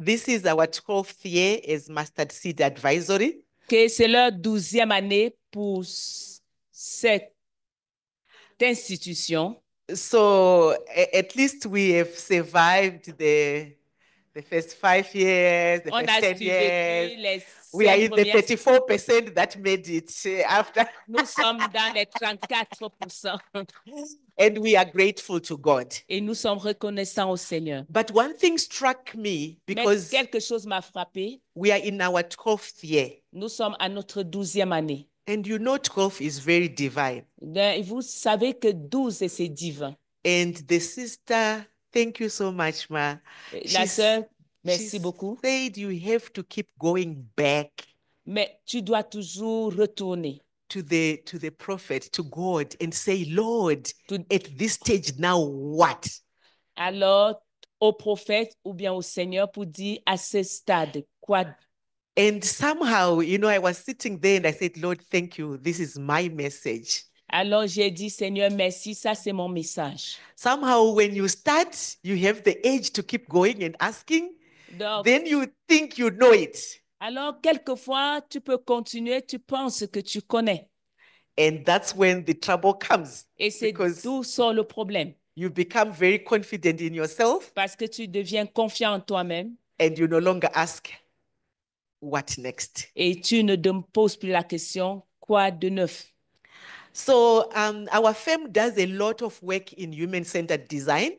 This is our 12th year as Mustard Seed Advisory. que c'est leur 12e année pour cette institution. So at least we have survived the first 5 years, the On first a 10 years. survécu les We are 5 in the premières. 34% that made it after. Nous sommes dans les 34%. And we are grateful to God. Et nous sommes reconnaissants au Seigneur. But one thing struck me Mais because quelque chose m'a frappé. we are in our 12th year. Nous sommes à notre 12e année. And you know 12 is very divine. Vous savez que 12, c'est divin. And the sister, thank you so much, Ma. La sœur, merci She beaucoup. said you have to keep going back Mais tu dois toujours retourner to the prophet, to God, and say, Lord, To- at this stage now, what? alors au prophète ou bien au Seigneur pour dire à ce stade quoi. And somehow, you know, I was sitting there and I said, Lord, thank you. This is my message. Alors j'ai dit, Seigneur, merci, ça c'est mon message. Somehow, when you start, you have the urge to keep going and asking, Donc, then you think you know it. alors quelquefois, tu peux continuer, tu penses que tu connais. And that's when the trouble comes. Et c'est Because d'où sort le problème. you become very confident in yourself Parce que tu deviens confiant en toi-même and you no longer ask, what next? et tu ne te poses plus la question, quoi de neuf? So our firm does a lot of work in human-centered design,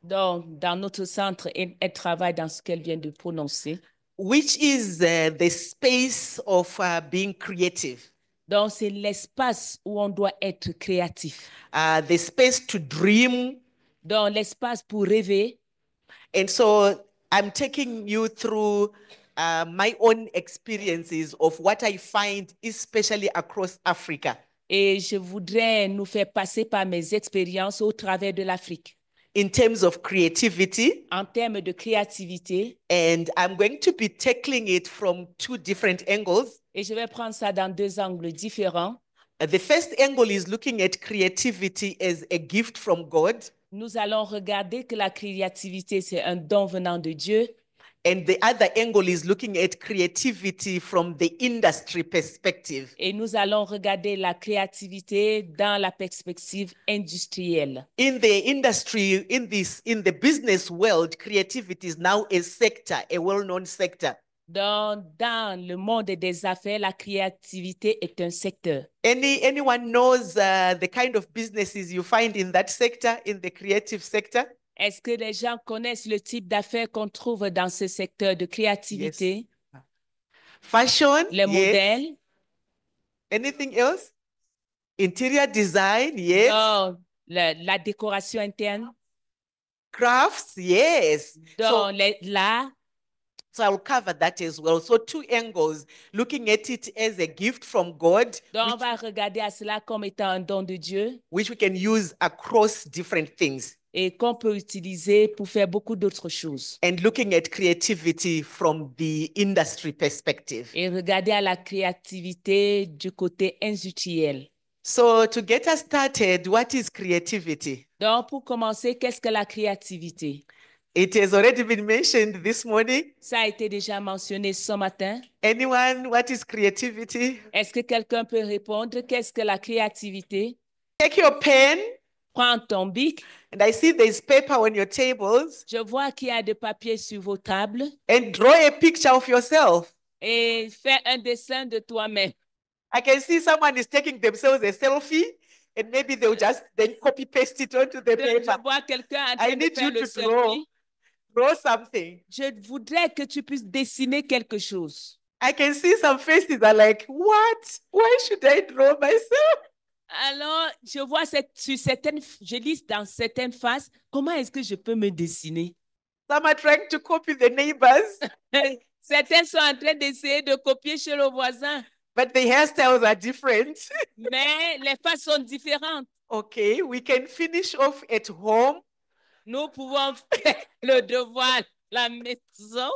Donc, dans notre centre, elle travaille dans ce qu'elle vient de prononcer. which is the space of being creative, Donc, c'est l'espace où on doit être créatif. the space to dream. Donc, l'espace pour rêver. And so I'm taking you through my own experiences of what I find, especially across Africa, Et je voudrais nous faire passer par mes expériences au travers de l'Afrique. in terms of creativity. En termes de créativité, And I'm going to be tackling it from two different angles. et je vais prendre ça dans deux angles différents. The first angle is looking at creativity as a gift from God. Nous allons regarder que la créativité, c'est un don venant de Dieu. And the other angle is looking at creativity from the industry perspective. Et nous allons regarder la créativité dans la perspective industrielle. In the industry, in the business world, creativity is now a sector, a well-known sector. Dans le monde des affaires, la créativité est un secteur. Anyone knows the kind of businesses you find in that sector, in the creative sector? Est-ce que les gens connaissent le type d'affaires qu'on trouve dans ce secteur de créativité? Yes. Fashion, Les yes. modèles? Anything else? Interior design, yes. Donc, la décoration interne? Crafts, yes. Donc, l'art? So I'll cover that as well. So two angles, looking at it as a gift from God, Donc, on va regarder à cela comme étant un don de Dieu which we can use across different things. et qu'on peut utiliser pour faire beaucoup d'autres choses. And looking at creativity from the industry perspective. Et regarder à la créativité du côté industriel. So to get us started, what is creativity? Donc, pour commencer, qu'est-ce que la créativité? It has already been mentioned this morning. Ça a été déjà mentionné ce matin. Anyone, what is creativity? Est-ce que quelqu'un peut répondre? Qu'est-ce que la créativité? Take your pen. Prends ton bic. And I see there's paper on your tables. Je vois qu'il y a de papier sur vos tables. And draw a picture of yourself. Et fais un dessin de toi-même. I can see someone is taking themselves a selfie and maybe they'll just then copy paste it onto the paper. Je vois quelqu'un en train I de need faire you le to selfie. draw something. Je voudrais que tu puisses dessiner quelque chose. I can see some faces are like, what? Why should I draw myself? Alors, je vois je lis dans certaines faces, comment est-ce que je peux me dessiner? Some are trying to copy the neighbors. Certains sont en train d'essayer de copier chez le voisin. But the hairstyles are different. Mais les faces sont différentes. Okay, we can finish off at home. Nous pouvons faire le devoir à la maison.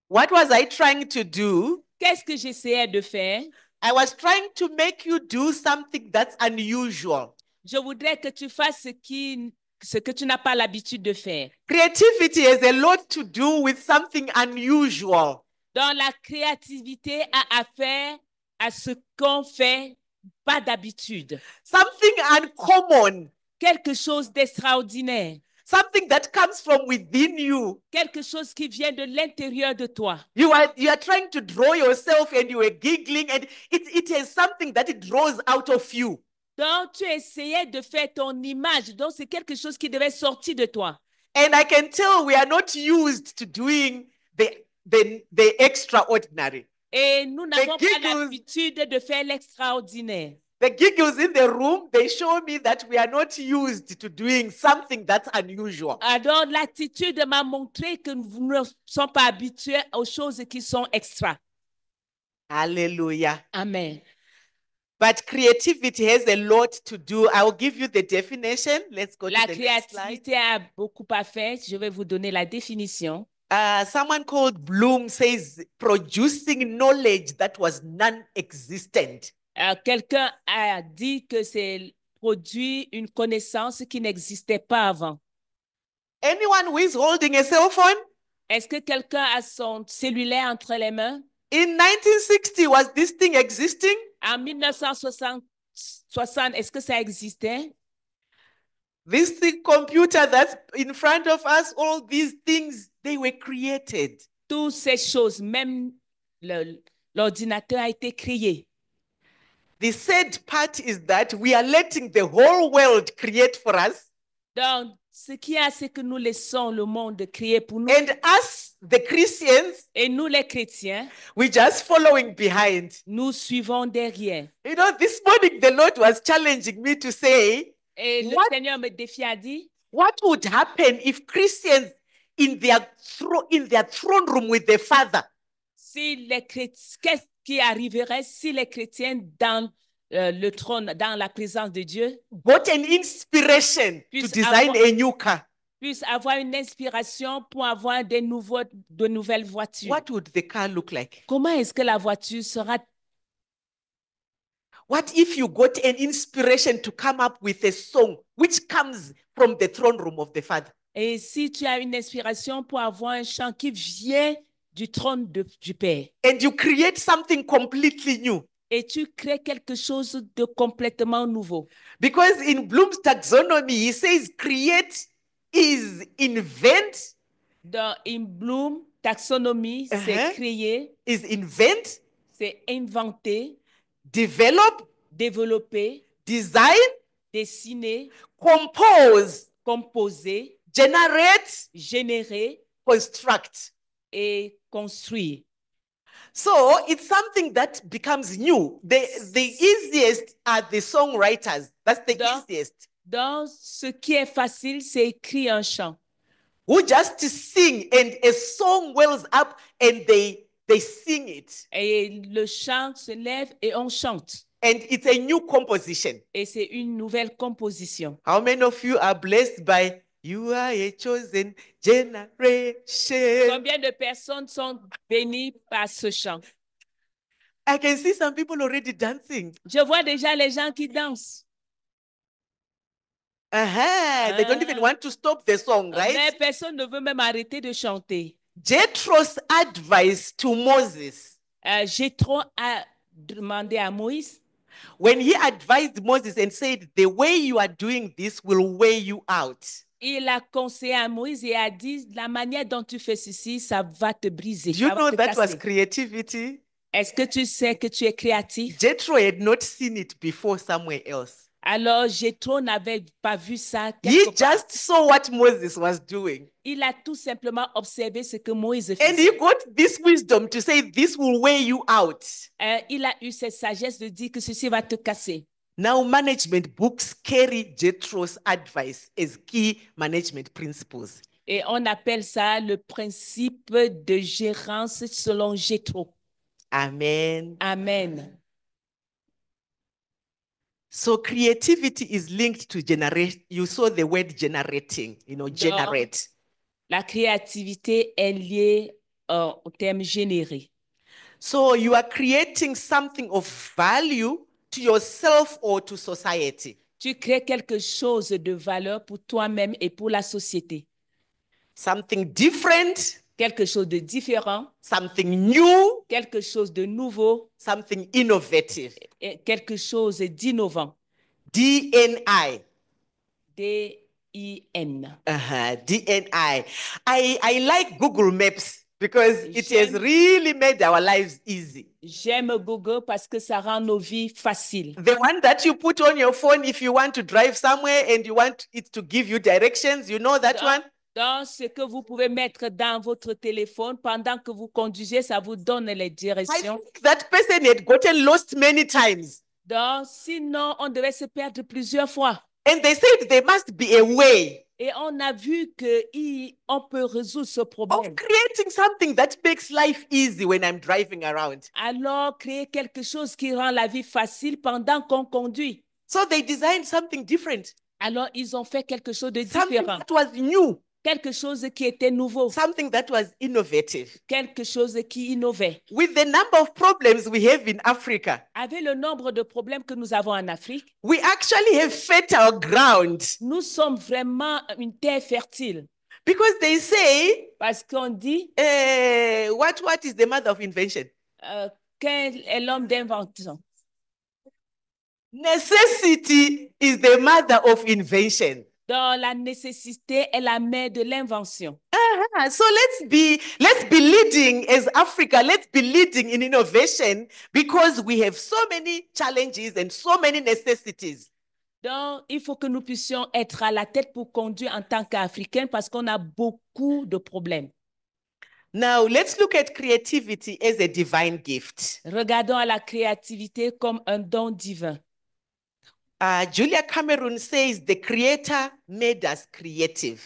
What was I trying to do? Qu'est-ce que j'essayais de faire? I was trying to make you do something that's unusual. Je voudrais que tu fasses ce que tu n'as pas l'habitude de faire. Creativity has a lot to do with something unusual. Donc, la créativité a affaire à ce qu'on fait pas d'habitude. Something uncommon. Quelque chose d'extraordinaire. Something that comes from within you. Quelque chose qui vient de l'intérieur de toi. You are trying to draw yourself and you are giggling and it has something that it draws out of you. Donc, tu essayais de faire ton image. Donc, c'est quelque chose qui devait sortir de toi. And I can tell we are not used to doing the extraordinary. Et nous n'avons pas giggles. l'habitude de faire l'extraordinaire. The giggles in the room, they show me that we are not used to doing something that's unusual. Alors, l'attitude m'a montré que nous ne sommes pas habitués aux choses qui sont extra. Hallelujah. Amen. But creativity has a lot to do. I'll give you the definition. Let's go La to the next slide. créativité a beaucoup à faire. Je vais vous donner la définition. Someone called Bloom says producing knowledge that was non-existent. Quelqu'un a dit que c'est produire une connaissance qui n'existait pas avant. Anyone who is holding a cell phone? Est-ce que quelqu'un a son cellulaire entre les mains? In 1960, was this thing existing? En 1960, est-ce que ça existait? This thing, computer that's in front of us, all these things, they were created. Toutes ces choses, même l'ordinateur a été créé. The sad part is that we are letting the whole world create for us. Donc, ce qu'il y a, c'est que nous laissons le monde créer pour nous. And us, the Christians, Et nous, les chrétiens, we're just following behind. nous suivons derrière. You know, this morning the Lord was challenging me to say, Et le What? Seigneur me défie a dit, what would happen if Christians in their throne room with the Father, si les chrétiens, qu'est-ce qui arriverait si les chrétiens dans le trône, dans la présence de Dieu, got an inspiration to Puisse design avoir- a new car? puissent avoir une inspiration pour avoir de nouvelles voitures? What would the car look like? Comment est-ce que la voiture sera? What if you got an inspiration to come up with a song which comes from the throne room of the Father? Et si tu as une inspiration pour avoir un chant qui vient du trône du Père, And you create something completely new. et tu crées quelque chose de complètement nouveau. Because in Bloom's taxonomy, he says create is invent, Dans In Bloom, taxonomie, c'est Uh-huh. créer, is invent, c'est inventer, develop, développer, design, dessiner, compose, composer, generate, générer construct. et construire. So it's something that becomes new. The easiest are the songwriters. That's the Donc- easiest. Donc, ce qui est facile, c'est écrire un chant. Who just sing and a song wells up and they sing it. Et le chant se lève et on chante. And it's a new composition. Et c'est une nouvelle composition. How many of you are blessed by you are a chosen generation? Combien de personnes sont bénies par ce chant? I can see some people already dancing. Je vois déjà les gens qui dansent. They don't even want to stop the song, Mais right? personne ne veut même arrêter de chanter. Jethro's advice to Moses, Jéthro a demandé à Moïse, when he advised Moses and said, the way you are doing this will weigh you out. il a conseillé à Moïse et a dit, la manière dont tu fais ceci, ça va te briser. Do you ça va know te that was casser. creativity? Est-ce que tu sais que tu es créatif? Jethro had not seen it before somewhere else. Alors, Jéthro n'avait pas vu ça He quelque part. just saw what Moses was doing. Il a tout simplement observé ce que Moïse And faisait. he got this wisdom to say, this will weigh you out. Il a eu cette sagesse de dire que ceci va te casser. Now, management books carry Jethro's advice as key management principles. Et on appelle ça le principe de gérance selon Jéthro. Amen. Amen. So creativity is linked to generate. You saw the word generating, generate. La créativité est liée au terme générer. So you are creating something of value to yourself or to society. Tu crées quelque chose de valeur pour toi-même et pour la société. Something different, Quelque chose de différent, something new, quelque chose de nouveau, something innovative. et quelque chose d'innovant. DNI. D-I-N. DNI. I like Google Maps because it has J'aime- really made our lives easy. J'aime Google parce que ça rend nos vies faciles. The one that you put on your phone if you want to drive somewhere and you want it to give you directions, you know that one? Donc, ce que vous pouvez mettre dans votre téléphone pendant que vous conduisez, ça vous donne les I directions. think that person had gotten lost many times. Donc, sinon, on devait se perdre plusieurs fois. And they said there must be a way Et on a vu qu'on peut résoudre ce of problème. creating something that makes life easy when I'm driving around. Alors, créer quelque chose qui rend la vie facile pendant qu'on conduit. So they designed something different, Alors, ils ont fait quelque chose de something différent. that was new, Quelque chose qui était nouveau. something that was innovative. Quelque chose qui innovait. With the number of problems we have in Africa, Avec le nombre de problèmes que nous avons en Afrique, we actually have fertile ground nous sommes vraiment une terre fertile. because they say, Parce qu'on dit, what is the mother of invention? quel est l'homme d'invention? Necessity is the mother of invention. Donc, la nécessité est la mère de l'invention. So let's be leading as Africa. Let's be leading in innovation because we have so many challenges and so many necessities. Donc, il faut que nous puissions être à la tête pour conduire en tant qu'Africains parce qu'on a beaucoup de problèmes. Now, let's look at creativity as a divine gift. Regardons à la créativité comme un don divin. Julia Cameron says the Creator made us creative.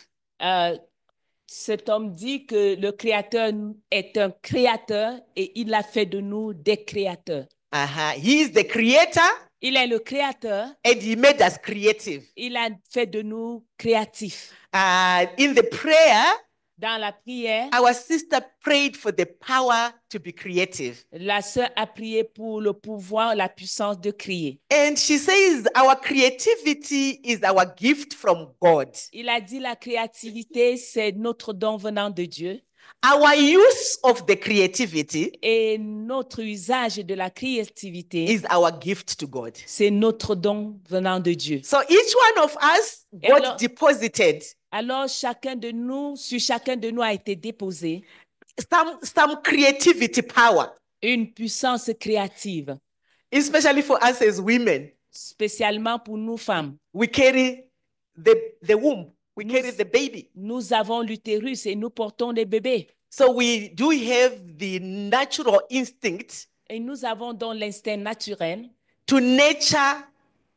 Cet homme dit que le Créateur est un créateur et il a fait de nous des créateurs. He is the Creator Il est le créateur. and He made us creative. Il a fait de nous créatifs. In the prayer, Dans la prière, our sister prayed for the power to be creative. la sœur a prié pour le pouvoir, la puissance de créer. And she says our creativity is our gift from God. Il a dit la créativité, c'est notre don venant de Dieu. Our use of the creativity Et notre usage de la créativité, is our gift to God. c'est notre don venant de Dieu. So each one of us, God alors- deposited Alors, chacun de nous, sur chacun de nous a été déposé some creativity power, une puissance créative, especially for us as women. spécialement pour nous femmes. We carry the womb, we carry the baby. Nous avons l'utérus et nous portons des bébés. So we do have the natural instinct Et nous avons donc l'instinct naturel to nurture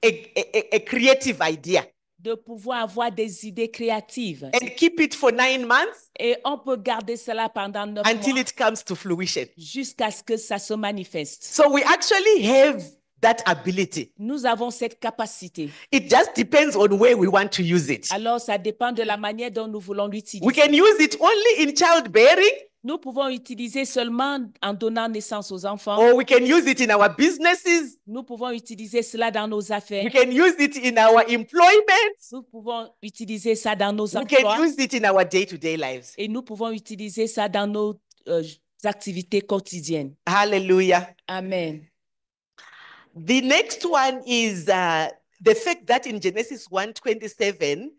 a creative idea de pouvoir avoir des idées créatives. and keep it for 9 months Et on peut garder cela pendant 9 until mois it comes to fruition. jusqu'à ce que ça se manifeste. So we actually have that ability. Nous avons cette capacité. It just depends on where we want to use it. Alors, ça dépend de la manière dont nous voulons We l'utiliser. can use it only in childbearing, Nous pouvons utiliser seulement en donnant naissance aux enfants. or we can use it in our businesses. Nous pouvons utiliser cela dans nos affaires. We can use it in our employment. Nous pouvons utiliser ça dans nos We can emplois. use it in our day-to-day lives. Et nous pouvons utiliser ça dans nos activités quotidiennes. Hallelujah. Amen. The next one is the fact that in Genesis 1:27,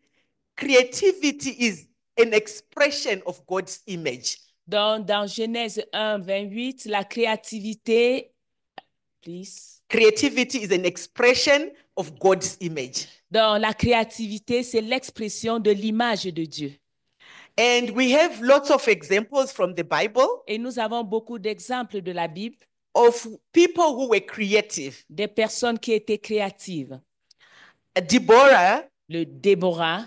creativity is an expression of God's image. Dans Genèse 1, 28, la créativité, please. Creativity is an expression of God's image. Dans la créativité, c'est l'expression de l'image de Dieu. And we have lots of examples from the Bible Et nous avons beaucoup d'exemples de la Bible, of people who were creative. des personnes qui étaient créatives. Deborah, Le Déborah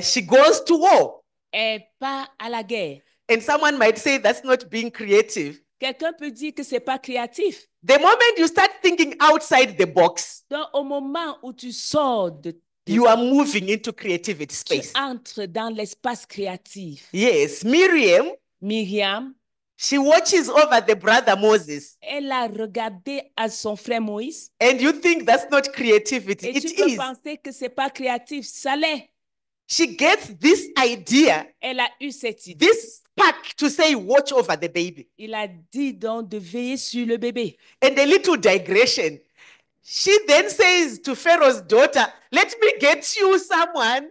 she goes to war. est pas à la guerre. And someone might say that's not being creative. Quelqu'un peut dire que c'est pas créatif. The moment you start thinking outside the box, Donc, au moment où tu sors you are moving into creativity tu space. entres dans l'espace créatif. Yes, Miriam, Myriam, She watches over the brother Moses. Elle a regardé à son frère Moïse. And you think that's not creativity. Et tu It peux is. penser que c'est pas créatif. Ça l'est. She gets this idea, Elle a eu cette idée. this spark to say, watch over the baby. Il a dit donc de veiller sur le bébé. And a little digression. She then says to Pharaoh's daughter, let me get you someone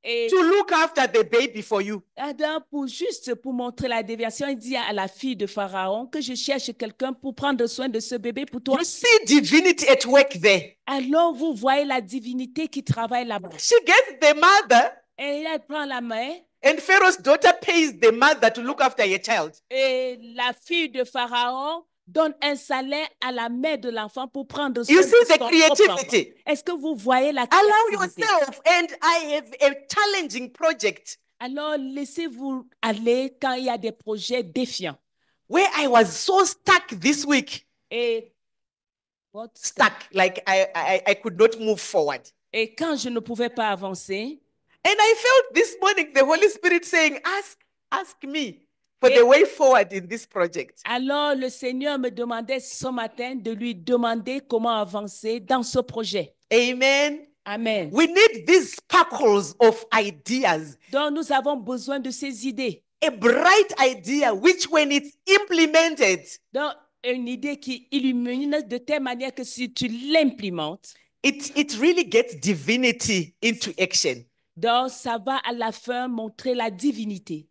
Et to look after the baby for you. Adam, juste pour montrer la déviation, il dit à la fille de Pharaon que je cherche quelqu'un pour prendre soin de ce bébé pour toi. You see divinity at work there. Alors vous voyez la divinité qui travaille là-bas. She gets the mother, Et elle prend la main and Pharaoh's daughter pays the mother to look after her child. et la fille de Pharaon donne un salaire à la mère de l'enfant pour prendre soin You de see the son propre enfant. creativity. Est-ce que vous voyez la Allow créativité? yourself, and I have a challenging project Alors laissez-vous aller quand il y a des projets défiants. where I was so stuck this week. Et, Stuck, like I could not move forward. et quand je ne pouvais pas avancer, And I felt this morning the Holy Spirit saying, ask me for the way forward in this project. alors le Seigneur me demandait ce matin de lui demander comment avancer dans ce projet. Amen. Amen. We need these sparkles of ideas. Donc nous avons besoin de ces idées. A bright idea, which when it's implemented, Donc une idée qui illumine de telle manière que si tu l'implémentes, it really gets divinity into action. donc ça va à la fin montrer la divinité.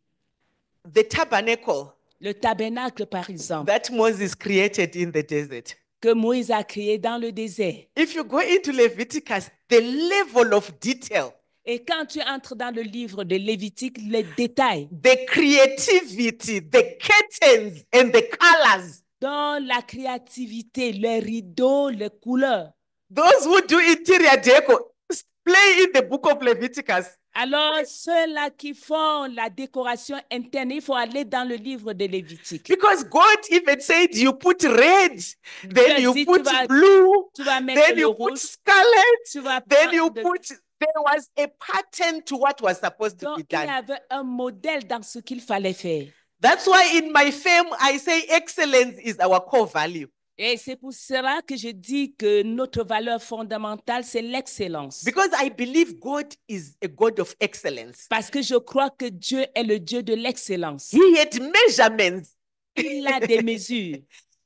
The tabernacle Le tabernacle, par exemple, that Moses created in the desert. que Moïse a créé dans le désert. If you go into Leviticus, the level of detail, Et quand tu entres dans le livre de Lévitique, les détails, the creativity, the curtains and the colors, dans la créativité, les rideaux, les couleurs. those who do interior deco, play in the book of Leviticus. Alors, ceux-là qui font la décoration interne, il faut aller dans le livre de Lévitique. Because God even said you put red, then Dieu you dit, put tu vas- blue, Tu vas mettre then le you put rouge, scarlet, tu vas then you prendre- put, there was a pattern to what was supposed to Donc, be il y done. avait un modèle dans ce qu'il fallait faire. That's why in my firm, I say excellence is our core value. Et c'est pour cela que je dis que notre valeur fondamentale, c'est l'excellence. Because I believe God is a God of excellence. Parce que je crois que Dieu est le Dieu de l'excellence. He had measurements Il a des mesures.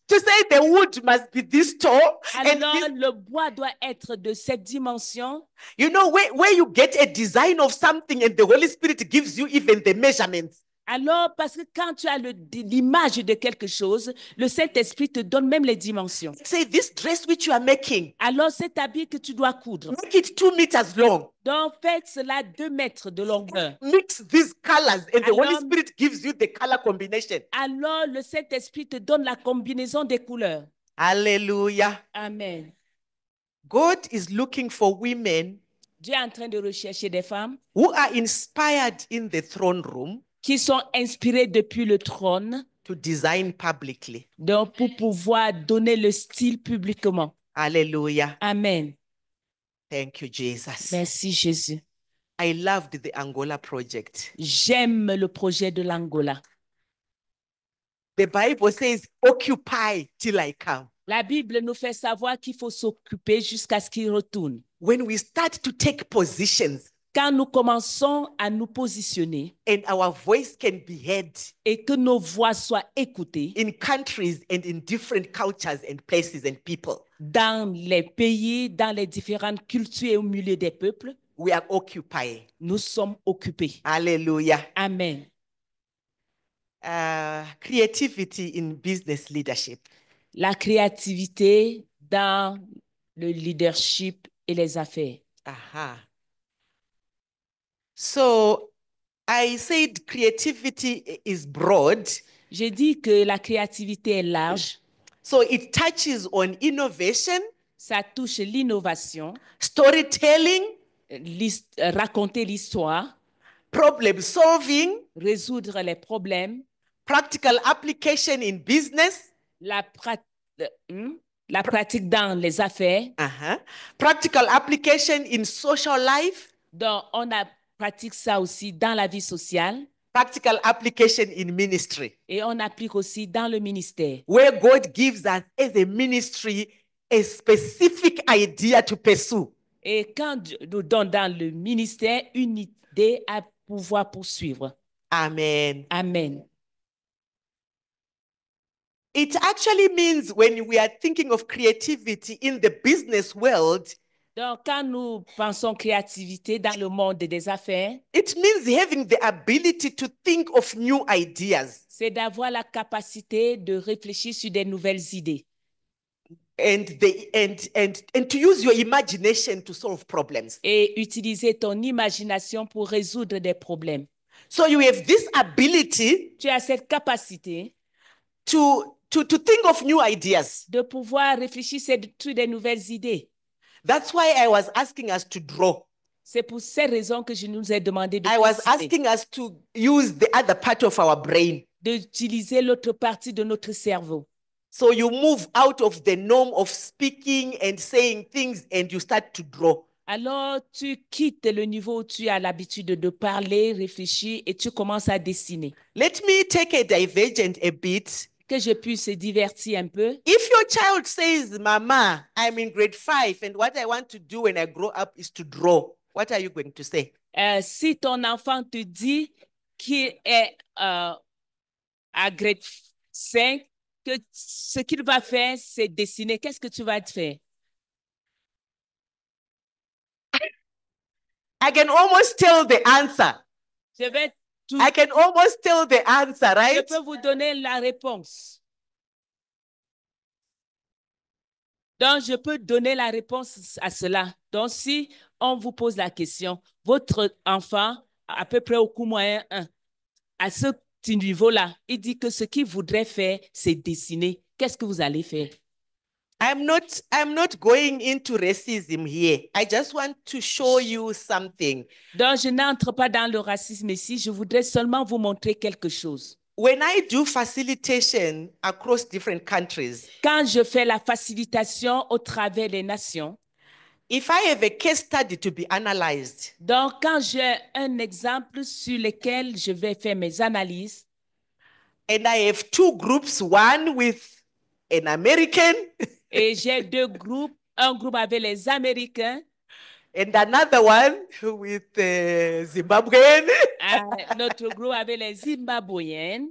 to say the wood must be this tall. And Alors, this, le bois doit être de cette dimension. you know, where you get a design of something and the Holy Spirit gives you even the measurements. Alors, parce que quand tu as l'image de quelque chose, le Saint-Esprit te donne même les dimensions. Say, this dress which you are making, Alors, cet habit que tu dois coudre, make it 2 meters long. donc faites cela 2 mètres de longueur. Mix these colors and the Holy Alors- Spirit gives you the color combination. Alors, le Saint-Esprit te donne la combinaison des couleurs. Hallelujah. Amen. God is looking for women Dieu est en train de rechercher des femmes who are inspired in the throne room qui sont inspirées depuis le trône, to design publicly. donc pour pouvoir donner le style publiquement. Hallelujah. Amen. Thank you, Jesus. Merci Jésus. I loved the Angola project. J'aime le projet de l'Angola. The Bible says, occupy till I come. La Bible nous fait savoir qu'il faut s'occuper jusqu'à ce qu'il retourne. When we start to take positions Quand nous commençons à nous positionner and our voice can be heard et que nos voix soient écoutées in countries and in different cultures and places and people, dans les pays, dans les différentes cultures et au milieu des peuples, we are occupying. nous sommes occupés. Hallelujah. Amen. Creativity in business leadership. La créativité dans le leadership et les affaires. Aha. So I said creativity is broad. J'ai dit que la créativité est large. So it touches on innovation, Ça touche l'innovation, storytelling, raconter l'histoire, problem solving, résoudre les problèmes, practical application in business, la pratique dans les affaires. practical application in social life, Donc, on pratique ça aussi dans la vie sociale, practical application in ministry, Et on applique aussi dans le ministère, where God gives us as a ministry a specific idea to pursue. et quand Dieu nous donne dans le ministère une idée à pouvoir poursuivre. Amen. Amen. It actually means when we are thinking of creativity in the business world, Donc, quand nous pensons créativité dans le monde des affaires, it means having the ability to think of new ideas c'est d'avoir la capacité de réfléchir sur des nouvelles idées and to use your imagination to solve problems. et utiliser ton imagination pour résoudre des problèmes. So you have this ability Tu as cette capacité to think of new ideas. de pouvoir réfléchir sur des nouvelles idées. That's why I was asking us to draw. C'est pour ces raisons que je nous ai demandé I was dessiner, asking us to use the other part of our brain. d'utiliser l'autre partie de notre cerveau. So you move out of the norm of speaking and saying things and you start to draw. Alors, tu quittes le niveau où tu as l'habitude de parler, réfléchir et tu commences à dessiner. Let me take a divergent a bit. Que je puisse divertir un peu. If your child says, Mama, I'm in grade 5 and what I want to do when I grow up is to draw, what are you going to say? Si ton enfant te dit qu'il est à grade 5, que ce qu'il va faire, c'est dessiner, qu'est-ce que tu vas te faire? I can almost tell the answer. Je vais tout, I can almost tell the answer, je right? peux vous donner la réponse. Donc, je peux donner la réponse à cela. Donc, si on vous pose la question, votre enfant, à peu près au cours moyen 1, à ce petit niveau-là, il dit que ce qu'il voudrait faire, c'est dessiner. Qu'est-ce que vous allez faire? I'm not going into racism here. I just want to show you something. Donc, je n'entre pas dans le racisme ici. Je voudrais seulement vous montrer quelque chose. When I do facilitation across different countries, Quand je fais la facilitation au travers des nations, if I have a case study to be analyzed, donc quand j'ai un exemple sur lequel je vais faire mes analyses, and I have two groups, one with an American et j'ai deux groupes, un groupe avec les Américains, and another one with Zimbabwean, notre groupe avec les Zimbabwéennes,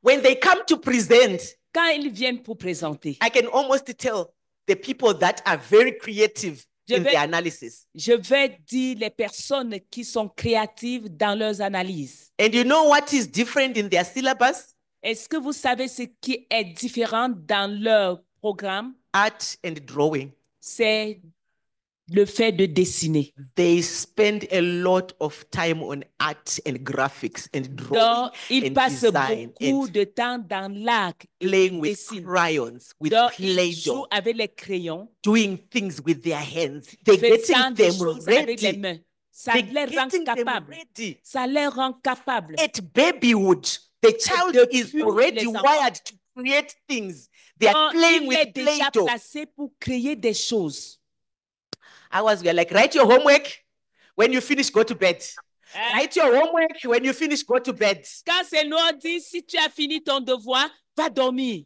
when they come to present, quand ils viennent pour présenter, I can almost tell the people that are very creative Je in vais- their analysis. je vais dire les personnes qui sont créatives dans leurs analyses. And you know what is different in their syllabus? Est-ce que vous savez ce qui est différent dans leur programme? Art and drawing. C'est le fait de dessiner. They spend a lot of time on art and graphics and drawing Donc, ils and passent design beaucoup and de temps dans l'art. et playing ils with dessinent. crayons, with Donc, ils Play-Doh, jouent avec les crayons, doing things with their hands. They're faisant getting des them choses avec les ready. mains. Ça They're les rend getting them capables. ready. Ça les rend capables. At babyhood, the child is Depuis already les enfants. wired to create things. They are Donc, playing il est with déjà Play-Doh. placé pour créer des choses. We are like, write your homework. When you finish, go to bed. Hein? Write your homework. When you finish, go to bed. Quand c'est nous, on dit, si tu as fini ton devoir, va dormir.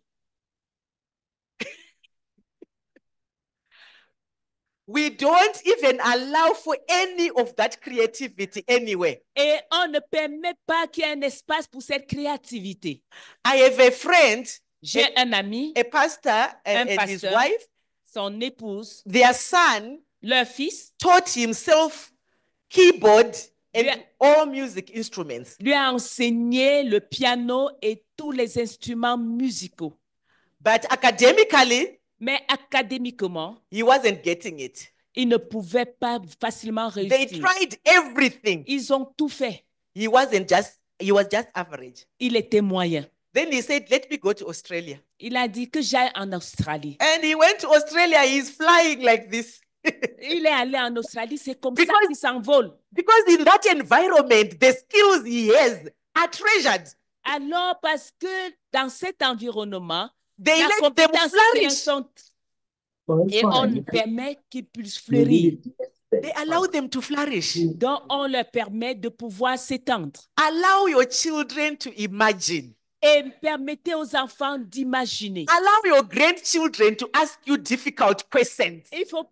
We don't even allow for any of that creativity anywhere. Et on ne permet pas qu'il y ait un espace pour cette créativité. I have a friend, J'ai un ami, a pastor, and his pasteur. wife. son épouse, Their son leur fils, taught himself keyboard and Yeah. all music instruments. lui a enseigné le piano et tous les instruments musicaux. But academically, Mais académiquement, he wasn't getting it. il ne pouvait pas facilement They réussir. tried everything. Ils ont tout fait. He was just average. Il était moyen. Then he said, let me go to Australia. Il a dit que j'aille en Australie. And he went to Australia. He's flying like this. Il est allé en Australie, c'est comme ça Because- qu'il s'envole. Because in that environment, the skills he has are treasured. Alors, parce que dans cet environnement, They la let them compétence qu'ils flourish. sont et on permet qu'ils puissent fleurir. They allow them to flourish. Donc, on leur permet de pouvoir s'étendre. Allow your children to imagine. Et permettez aux enfants d'imaginer. Allow your grandchildren to ask you difficult questions. Il faut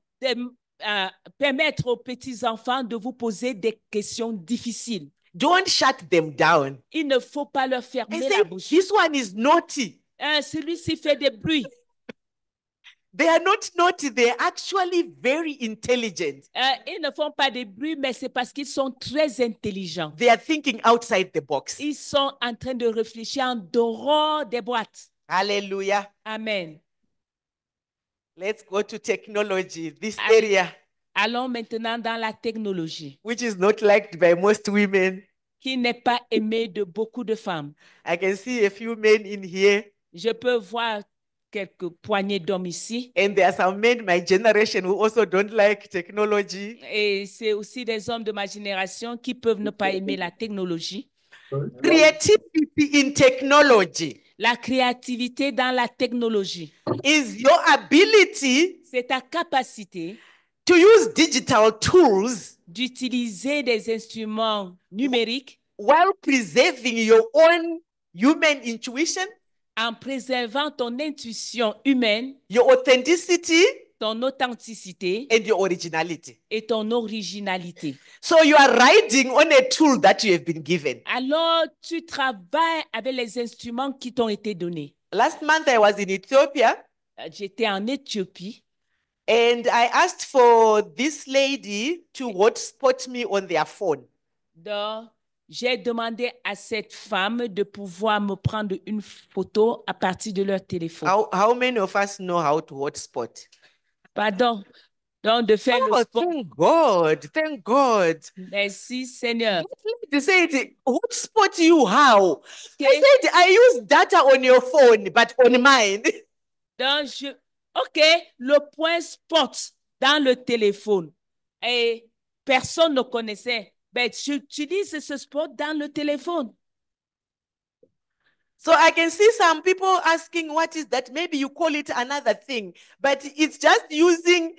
permettre aux petits-enfants de vous poser des questions difficiles. Don't shut them down. Il ne faut pas leur And fermer say, la bouche. this one is naughty. Celui-ci fait des bruits. They are not naughty. They are actually very intelligent. Ils ne font pas de bruit, mais c'est parce qu'ils sont très intelligents. They are thinking outside the box. Ils sont en train de réfléchir en dehors des boîtes. Hallelujah. Amen. Let's go to technology, this Allez. area, Allons maintenant dans la technologie, which is not liked by most women. qui n'est pas aimée de beaucoup de femmes. I can see a few men in here, Je peux voir quelques poignées d'hommes ici. and there are some men my generation who also don't like technology. Et c'est aussi des hommes de ma génération qui peuvent ne pas aimer la technologie. Creativity in technology La créativité dans la technologie, is your ability c'est ta capacité to use digital tools d'utiliser des instruments numériques while preserving your own human intuition, en préservant ton intuition humaine, your authenticity, ton authenticité and your originality. et ton originalité. So you are riding on a tool that you have been given. Alors, tu travailles avec les instruments qui t'ont été donnés. Last month I was in Ethiopia, J'étais en Éthiopie and I asked for this lady to hotspot me on their phone. donc j'ai demandé à cette femme de pouvoir me prendre une photo à partir de leur téléphone. How many of us know how to hotspot? Pardon. Donc, de faire Oh, le sport. thank God. Thank God. Merci, Seigneur. They said, hotspot you how? Okay. I said, I use data on your phone, but on mine. Donc, OK, le point spot dans le téléphone. Et personne ne connaissait. Mais j'utilise ce spot dans le téléphone. So I can see some people asking, what is that? Maybe you call it another thing, but it's just using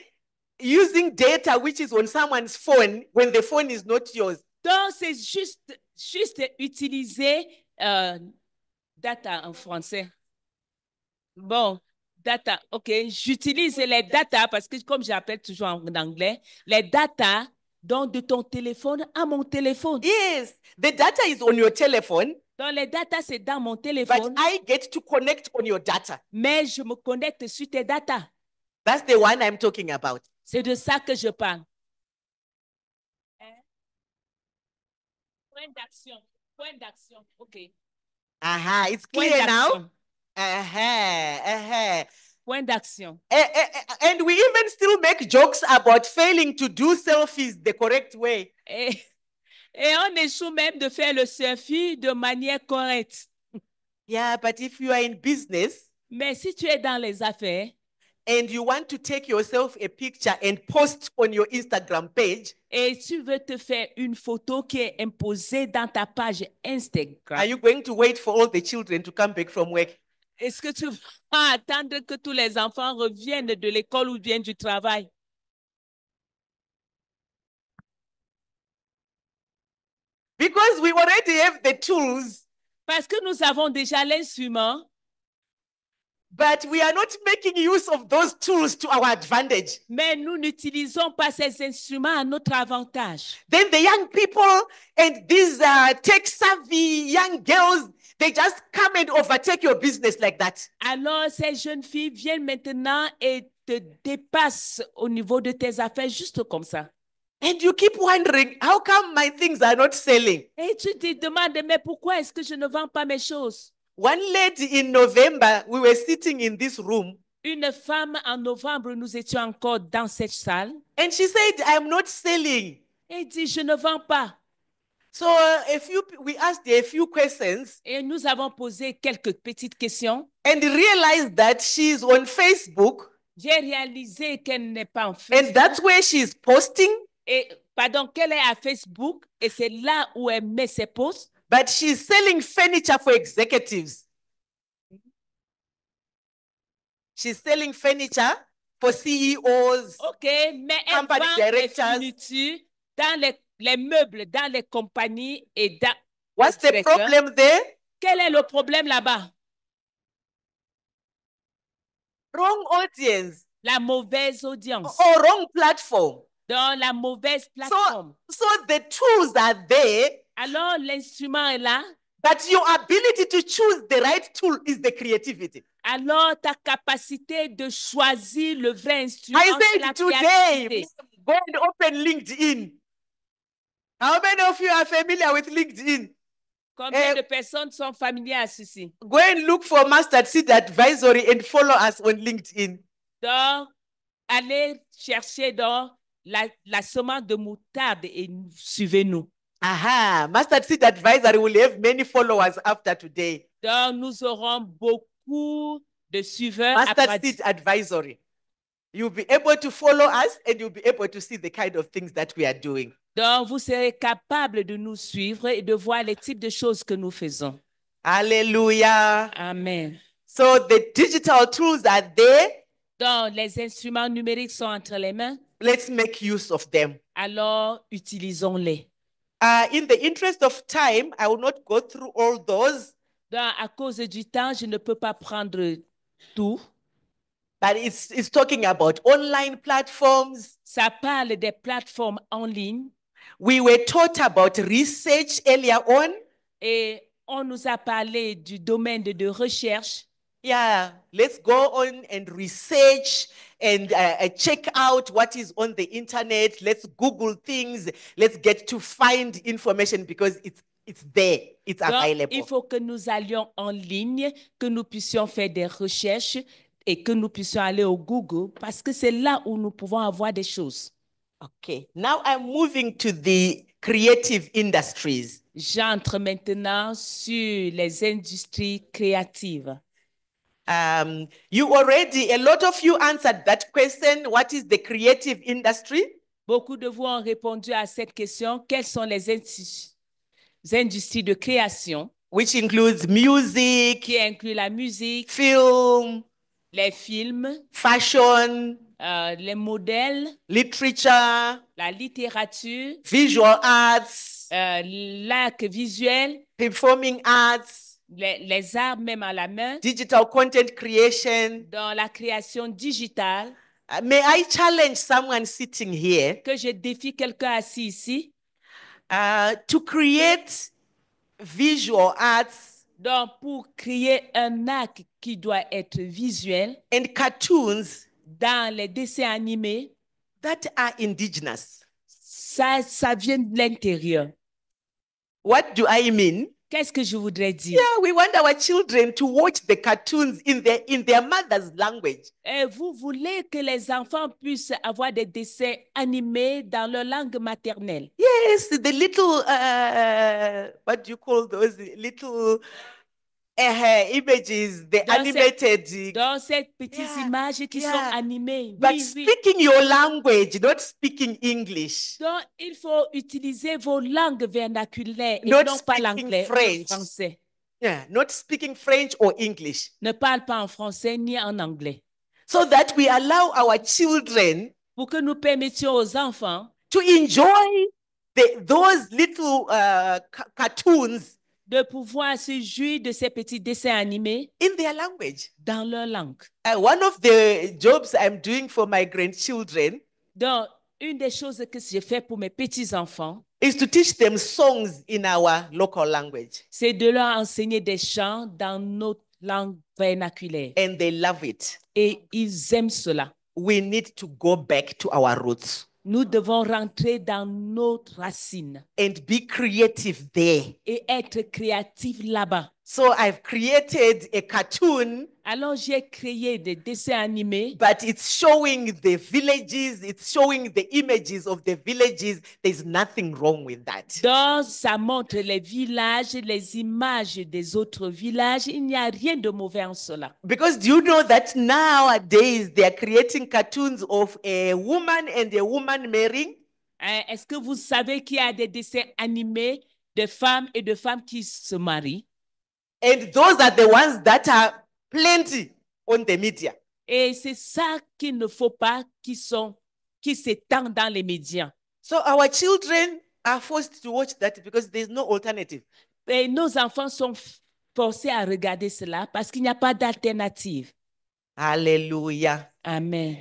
data which is on someone's phone when the phone is not yours. Donc, c'est juste utiliser data en français. Bon, data, OK. J'utilise les data parce que comme j'appelle toujours en anglais, les data donc de ton téléphone à mon téléphone. Yes, the data is on your telephone. Donc, les data, c'est dans mon But téléphone, I get to connect on your data. mais je me connecte sur tes data. That's the one I'm talking about. C'est de ça que je parle. Point d'action. Point d'action. OK. Aha, it's Point clear now. d'action. Point d'action. And we even still make jokes about failing to do selfies the correct way. Et on échoue même de faire le selfie de manière correcte. Yeah, but if you are in business Mais si tu es dans les affaires and you want to take yourself a picture and post on your Instagram page, et tu veux te faire une photo qui est imposée dans ta page are Instagram, you going to wait for all the children to come back from work? est-ce que tu vas attendre que tous les enfants reviennent de l'école ou viennent du travail? Because we already have the tools, Parce que nous avons déjà l'instrument, but we are not making use of those tools to our advantage. mais nous n'utilisons pas ces instruments à notre avantage. Then the young people and these tech-savvy young girls, they just come and overtake your business like that. Alors, ces jeunes filles viennent maintenant et te dépassent au niveau de tes affaires juste comme ça. And you keep wondering, how come my things are not selling? Et tu te demandes, mais pourquoi est-ce que je ne vends pas mes choses? One lady in November, we were sitting in this room, Une femme, en novembre, nous étions encore dans cette salle. and she said, I'm not selling. Elle dit, je ne vends pas. So we asked her a few questions Et nous avons posé quelques petites questions. and realized that she's on Facebook, J'ai réalisé qu'elle n'est pas en and Facebook. that's where she's posting, Et, pardon, qu'elle est à Facebook et c'est là où elle met ses posts. but she's selling furniture for executives. She's selling furniture for CEOs. OK, mais elle Company vend les directors. fournitures dans les meubles, dans les compagnies et dans What's les the directeurs. problem there? Quel est le problème là-bas? Wrong audience La mauvaise audience. or wrong platform. Dans la mauvaise plateforme. So the tools are there, Alors, l'instrument est là. but your ability to choose the right tool is the creativity. Alors, ta capacité de choisir le vrai instrument, I c'est la said today, créativité. go and open LinkedIn. How many of you are familiar with LinkedIn? Combien de personnes sont familières à ceci? Go and look for Mustard Seed Advisory and follow us on LinkedIn. Donc, allez chercher dans la semence de moutarde et suivez-nous. Aha, Mustard Seed Advisory will have many followers after today. Donc, nous aurons beaucoup de suiveurs Mustard après. Seed Advisory. You'll be able to follow us and you'll be able to see the kind of things that we are doing. Donc, vous serez capable de nous suivre et de voir les types de choses que nous faisons. Hallelujah. Amen. So the digital tools are there. Donc, les instruments numériques sont entre les mains. Let's make use of them. Alors, utilisons-les. In the interest of time, I will not go through all those. Donc, à cause du temps, je ne peux pas prendre tout. But it's talking about online platforms. Ça parle des plateformes en ligne. We were taught about research earlier on. Et on nous a parlé du domaine de recherche. Yeah, let's go on and research and check out what is on the internet. Let's Google things. Let's get to find information because it's there. It's Donc, available. il faut que nous allions en ligne, que nous puissions faire des recherches et que nous puissions aller au Google parce que c'est là où nous pouvons avoir des choses. Okay, now I'm moving to the creative industries. J'entre maintenant sur les industries créatives. A lot of you answered that question. What is the creative industry? Beaucoup de vous ont répondu à cette question. Quelles sont les industries de création? Which includes music, Qui inclut la musique, film, les films, fashion, les modèles, literature, la littérature, visual arts, l'art visuel, performing arts, les arts même à la main, digital content creation. dans la création digitale. May I challenge someone sitting here Que je défie quelqu'un assis ici. To create visual arts Donc, pour créer un art qui doit être visuel and cartoons dans les dessins animés, that are indigenous. ça vient de l'intérieur. What do I mean? Qu'est-ce que je voudrais dire? Yeah, we want our children to watch the cartoons in their mother's language. Et vous voulez que les enfants puissent avoir des dessins animés dans leur langue maternelle. Yes, the little, what do you call those little images, the animated. Dans ces petites images qui sont animées. But speaking your language, not speaking English. Donc, il faut utiliser vos langues vernaculaires et Not non pas l'anglais ou le français. Yeah, not speaking French or English. Ne parle pas en français ni en anglais. So that we allow our children pour que nous permettions aux enfants to enjoy those little cartoons de pouvoir se jouir de ces petits dessins animés in their language. Dans leur langue. One of the jobs I'm doing for my grandchildren Donc, une des choses que j'ai fait pour mes petits-enfants is to teach them songs in our local language. C'est de leur enseigner des chants dans notre langue vernaculaire. And they love it. Et ils aiment cela. We need to go back to our roots. Nous devons rentrer dans notre racine. And be creative there. Et être créatif là-bas. So I've created a cartoon. Alors j'ai créé des dessins animés. But it's showing the villages, it's showing the images of the villages. There's nothing wrong with that. Donc ça montre les villages, les images des autres villages. Il n'y a rien de mauvais en cela. Because do you know that nowadays they are creating cartoons of a woman and a woman marrying? Est-ce que vous savez qu'il y a des dessins animés de femmes et de femmes qui se marient? And those are the ones that are plenty on the media. Et c'est ça qu'il ne faut pas qui s'étendent dans les médias. So our children are forced to watch that because there's no alternative. Et nos enfants sont forcés à regarder cela parce qu'il n'y a pas d'alternative. Hallelujah. Amen.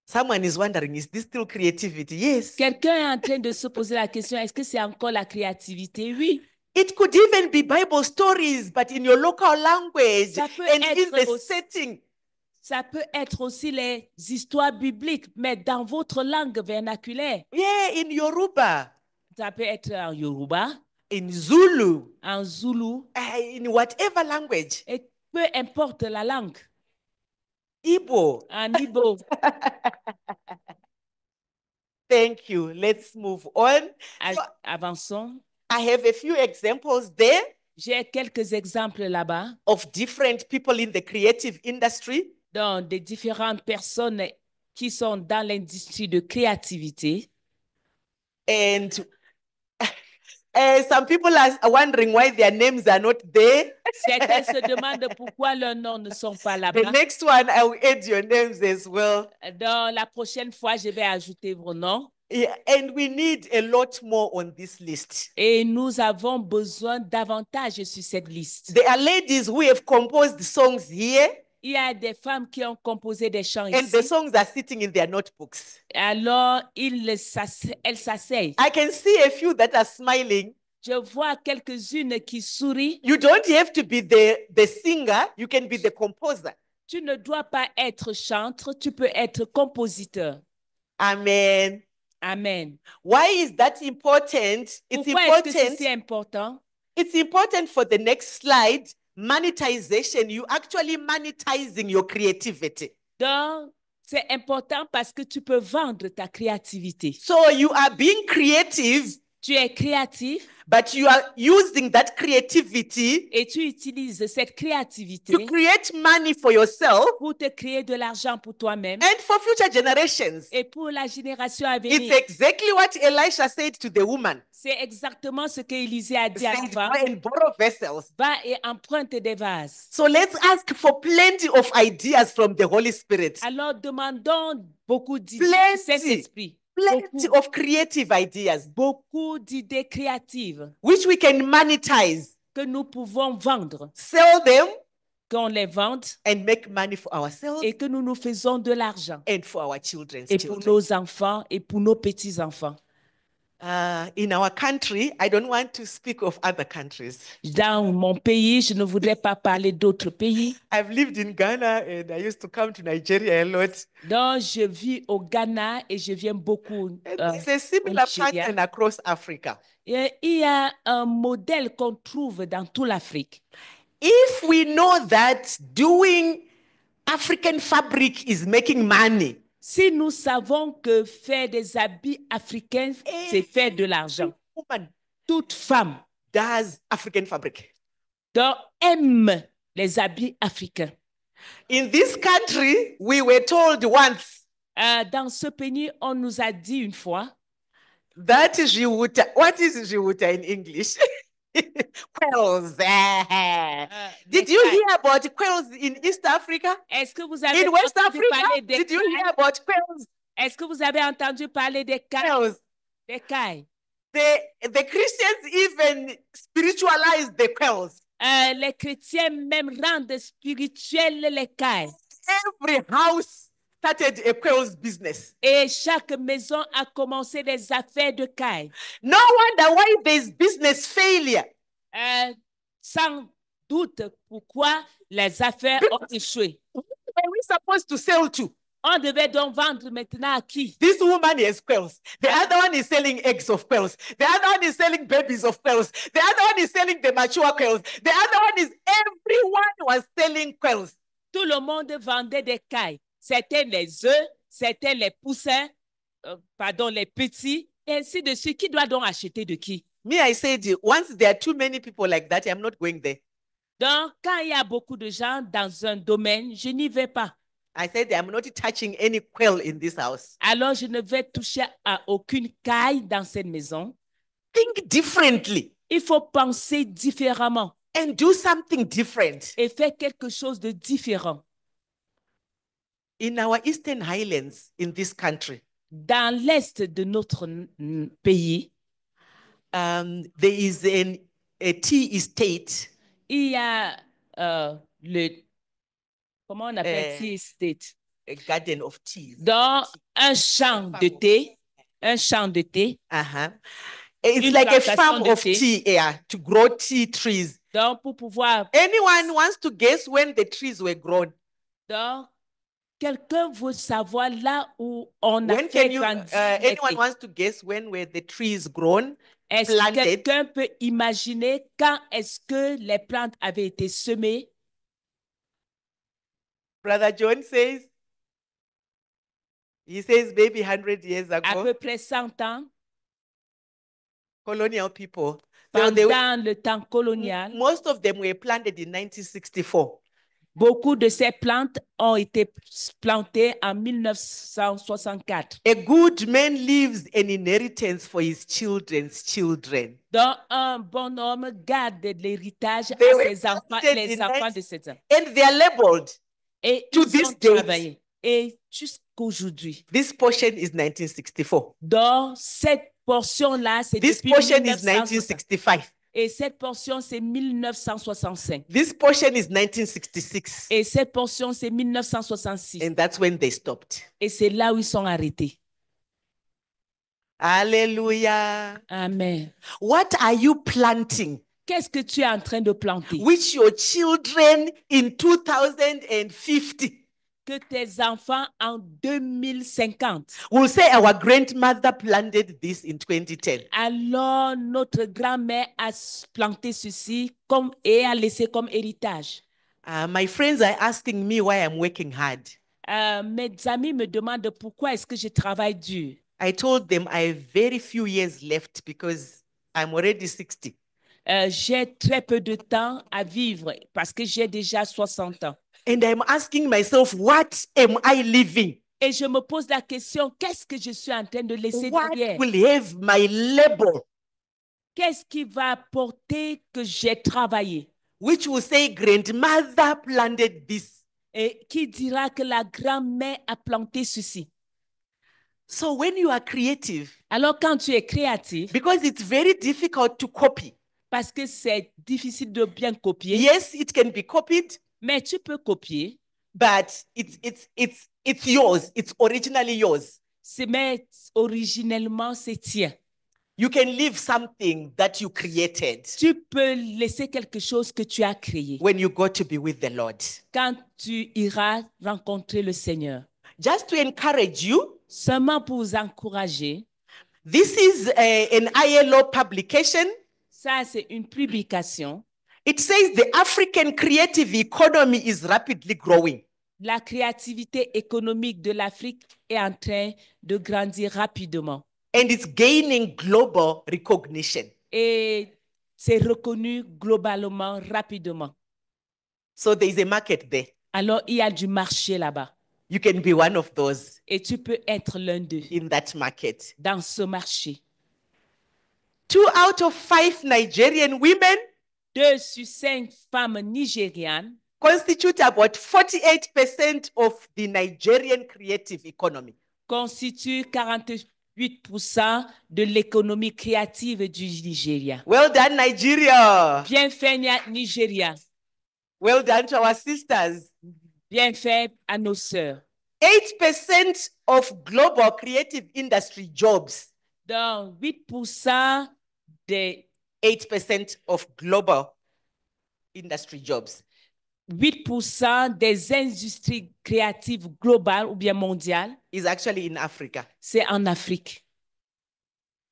Someone is wondering, is this still creativity? Yes. Quelqu'un est en train de se poser la question, est-ce que c'est encore la créativité? Oui. It could even be Bible stories, but in your local language Ça peut and in être the aussi- setting. Ça peut être aussi les histoires bibliques, mais dans votre langue vernaculaire. Yeah, in Yoruba, Ça peut être en Yoruba, in Zulu, en Zulu, in whatever language, et peu importe la langue, Igbo. en Igbo. Thank you. Let's move on. So Avançons. I have a few examples there J'ai quelques exemples là-bas, of different people in the creative industry. dans des différentes personnes qui sont dans l'industrie de créativité. And some people are wondering why their names are not there. Certains se demandent pourquoi leurs noms ne sont pas The là-bas. next one, I will add your names as well. Dans la prochaine fois, je vais ajouter vos noms. Yeah, and we need a lot more on this list. Et nous avons besoin davantage sur cette liste. There are ladies who have composed songs here, Il y a des femmes qui ont composé des chants and the ici. songs are sitting in their notebooks. Alors, elles s'asseyent. I can see a few that are smiling. Je vois quelques-unes qui sourient. You don't have to be the singer, you can be the composer. Tu ne dois pas être chanteur, tu peux être compositeur. Amen. Amen. Why is that important? It's Pourquoi est-ce que c'est important. si important? It's important for the next slide. Monetization, you actually monetizing your creativity. Donc, c'est important parce que tu peux vendre ta créativité. So you are being creative, Tu es créatif but you are using that creativity et tu utilises cette créativité to create money for yourself pour te créer de l'argent pour toi-même and for future generations. et pour la génération à It's venir. exactly what Elisha said to the woman. C'est exactement ce qu'Élisée a He dit à la said, femme. go and borrow vessels. Va et emprunte des vases. So let's ask for plenty of ideas from the Holy Spirit. Alors demandons beaucoup d'idées Plenty. du Saint-Esprit. Plenty of creative ideas, Beaucoup d'idées créatives which we can monetize, que nous pouvons vendre, sell them, qu'on les vende and make money for ourselves et que nous nous faisons de l'argent. and for our children's Et pour children. nos enfants et pour nos petits-enfants. In our country, I don't want to speak of other countries. Dans mon pays, je ne voudrais pas parler d'autres pays. I've lived in Ghana and I used to come to Nigeria a lot. Donc, je vis au Ghana et je viens beaucoup. And it's a similar Nigeria. pattern across Africa. Et il y a un modèle qu'on trouve dans toute l'Afrique. If we know that doing African fabric is making money, Si nous savons que faire des habits africains, c'est faire de l'argent. woman Toute femme does African fabric. donc, aime les habits africains. In this country, we were told once Dans ce pays, on nous a dit une fois, that Jiwuta, what is Jiwuta in English? Quails. Did you hear about quails in East Africa? est-ce que vous avez In West entendu Africa? parler des Did you cailles? hear about quails? Est-ce que vous avez entendu parler des cailles? Quails. Des cailles. The Christians even spiritualize the quails. Les chrétiens même rendent spirituels les cailles. Every house started a quails business. Et chaque maison a commencé des affaires de cailles. No wonder why there's business failure. Sans doute pourquoi les affaires ont échoué. Who are we supposed to sell to? On devait donc vendre maintenant à qui? This woman has quails. The other one is selling eggs of quails. The other one is selling babies of quails. The other one is selling the mature quails. The other one is everyone was selling quails. Tout le monde vendait des cailles. C'était les œufs, c'était les poussins, les petits, et ainsi de suite. Qui doit donc acheter de qui? Me, I said, once there are too many people like that, I'm not going there. Donc, quand il y a beaucoup de gens dans un domaine, je n'y vais pas. I said, I'm not touching any quail in this house. Alors, je ne vais toucher à aucune caille dans cette maison. Think differently Il faut penser différemment and do something different. et faire quelque chose de différent. In our Eastern Highlands in this country, Dans l'est de notre pays, there is a tea estate. il y a comment on appelle tea estate? A garden of teas. Dans un champ de thé, It's like a farm of tea, yeah, to grow tea trees. Donc, pour pouvoir... Anyone wants to guess when the trees were grown? Donc, quelqu'un veut savoir là où on a When fait anyone wants to guess when were the trees grown? Est-ce que quelqu'un peut imaginer quand est-ce que les plantes avaient été semées? Brother John says, he says maybe 100 years ago. À peu près 100 ans. Colonial people. Pendant le temps colonial. Most of them were planted in 1964. Beaucoup de ces plantes ont été plantées en 1964. A good man leaves an inheritance for his children's children. Donc, un bon homme garde l'héritage à ses enfants, les enfants de ses enfants. And they are labeled. Et to ils this ont date. travaillé. Et jusqu'aujourd'hui. This portion is 1964. Donc, cette portion-là, c'est This depuis portion 1965. is 1965. Et cette portion, c'est 1965. This portion is 1966. Et cette portion, c'est 1966. And that's when they stopped. Et c'est là où ils sont arrêtés. Hallelujah. Amen. What are you planting? Qu'est-ce que tu es en train de planter? Which your children in 2050 que tes enfants en 2050 will say our grandmother planted this in 2010. Alors notre grand-mère a planté ceci et a laissé comme héritage. My friends are asking me why I'm working hard. Mes amis me demandent pourquoi est-ce que je travaille dur. I told them I have very few years left because I'm already 60. J'ai très peu de temps à vivre parce que j'ai déjà 60 ans. And I'm asking myself, what am I leaving? Et je me pose la question, qu'est-ce que je suis en train de laisser derrière? What will have my label? Qu'est-ce qui va porter que j'ai travaillé? Which will say, grandmother planted this. Et qui dira que la grand-mère a planté ceci? So when you are creative, alors quand tu es créatif, because it's very difficult to copy. Parce que c'est difficile de bien copier. Yes, it can be copied. Mais tu peux copier. But it's yours. It's originally yours. Mais originellement, c'est tien. You can leave something that you created. Tu peux laisser quelque chose que tu as créé. When you go to be with the Lord. Quand tu iras rencontrer le Seigneur. Just to encourage you. Seulement pour vous encourager. This is an ILO publication. Ça, c'est une publication. It says the African creative economy is rapidly growing. La créativité économique de l'Afrique est en train de grandir rapidement. And it's gaining global recognition. Et c'est reconnu globalement rapidement. So there is a market there. Alors, il y a du marché là-bas. You can be one of those. Et tu peux être l'un d'eux. In that market. Dans ce marché. 2 out of 5 Nigerian women 2 sur 5 femmes nigérianes constitute about 48% of the Nigerian creative economy. Constituent 48% de l'économie créative du Nigeria. Well done, Nigeria. Bien fait, Nigeria. Well done to our sisters. Bien fait à nos sœurs. 8% of global creative industry jobs. Donc, 8% des 8% of global industry jobs. 8% des industries créatives globales ou bien mondiales is actually in Africa. C'est en Afrique.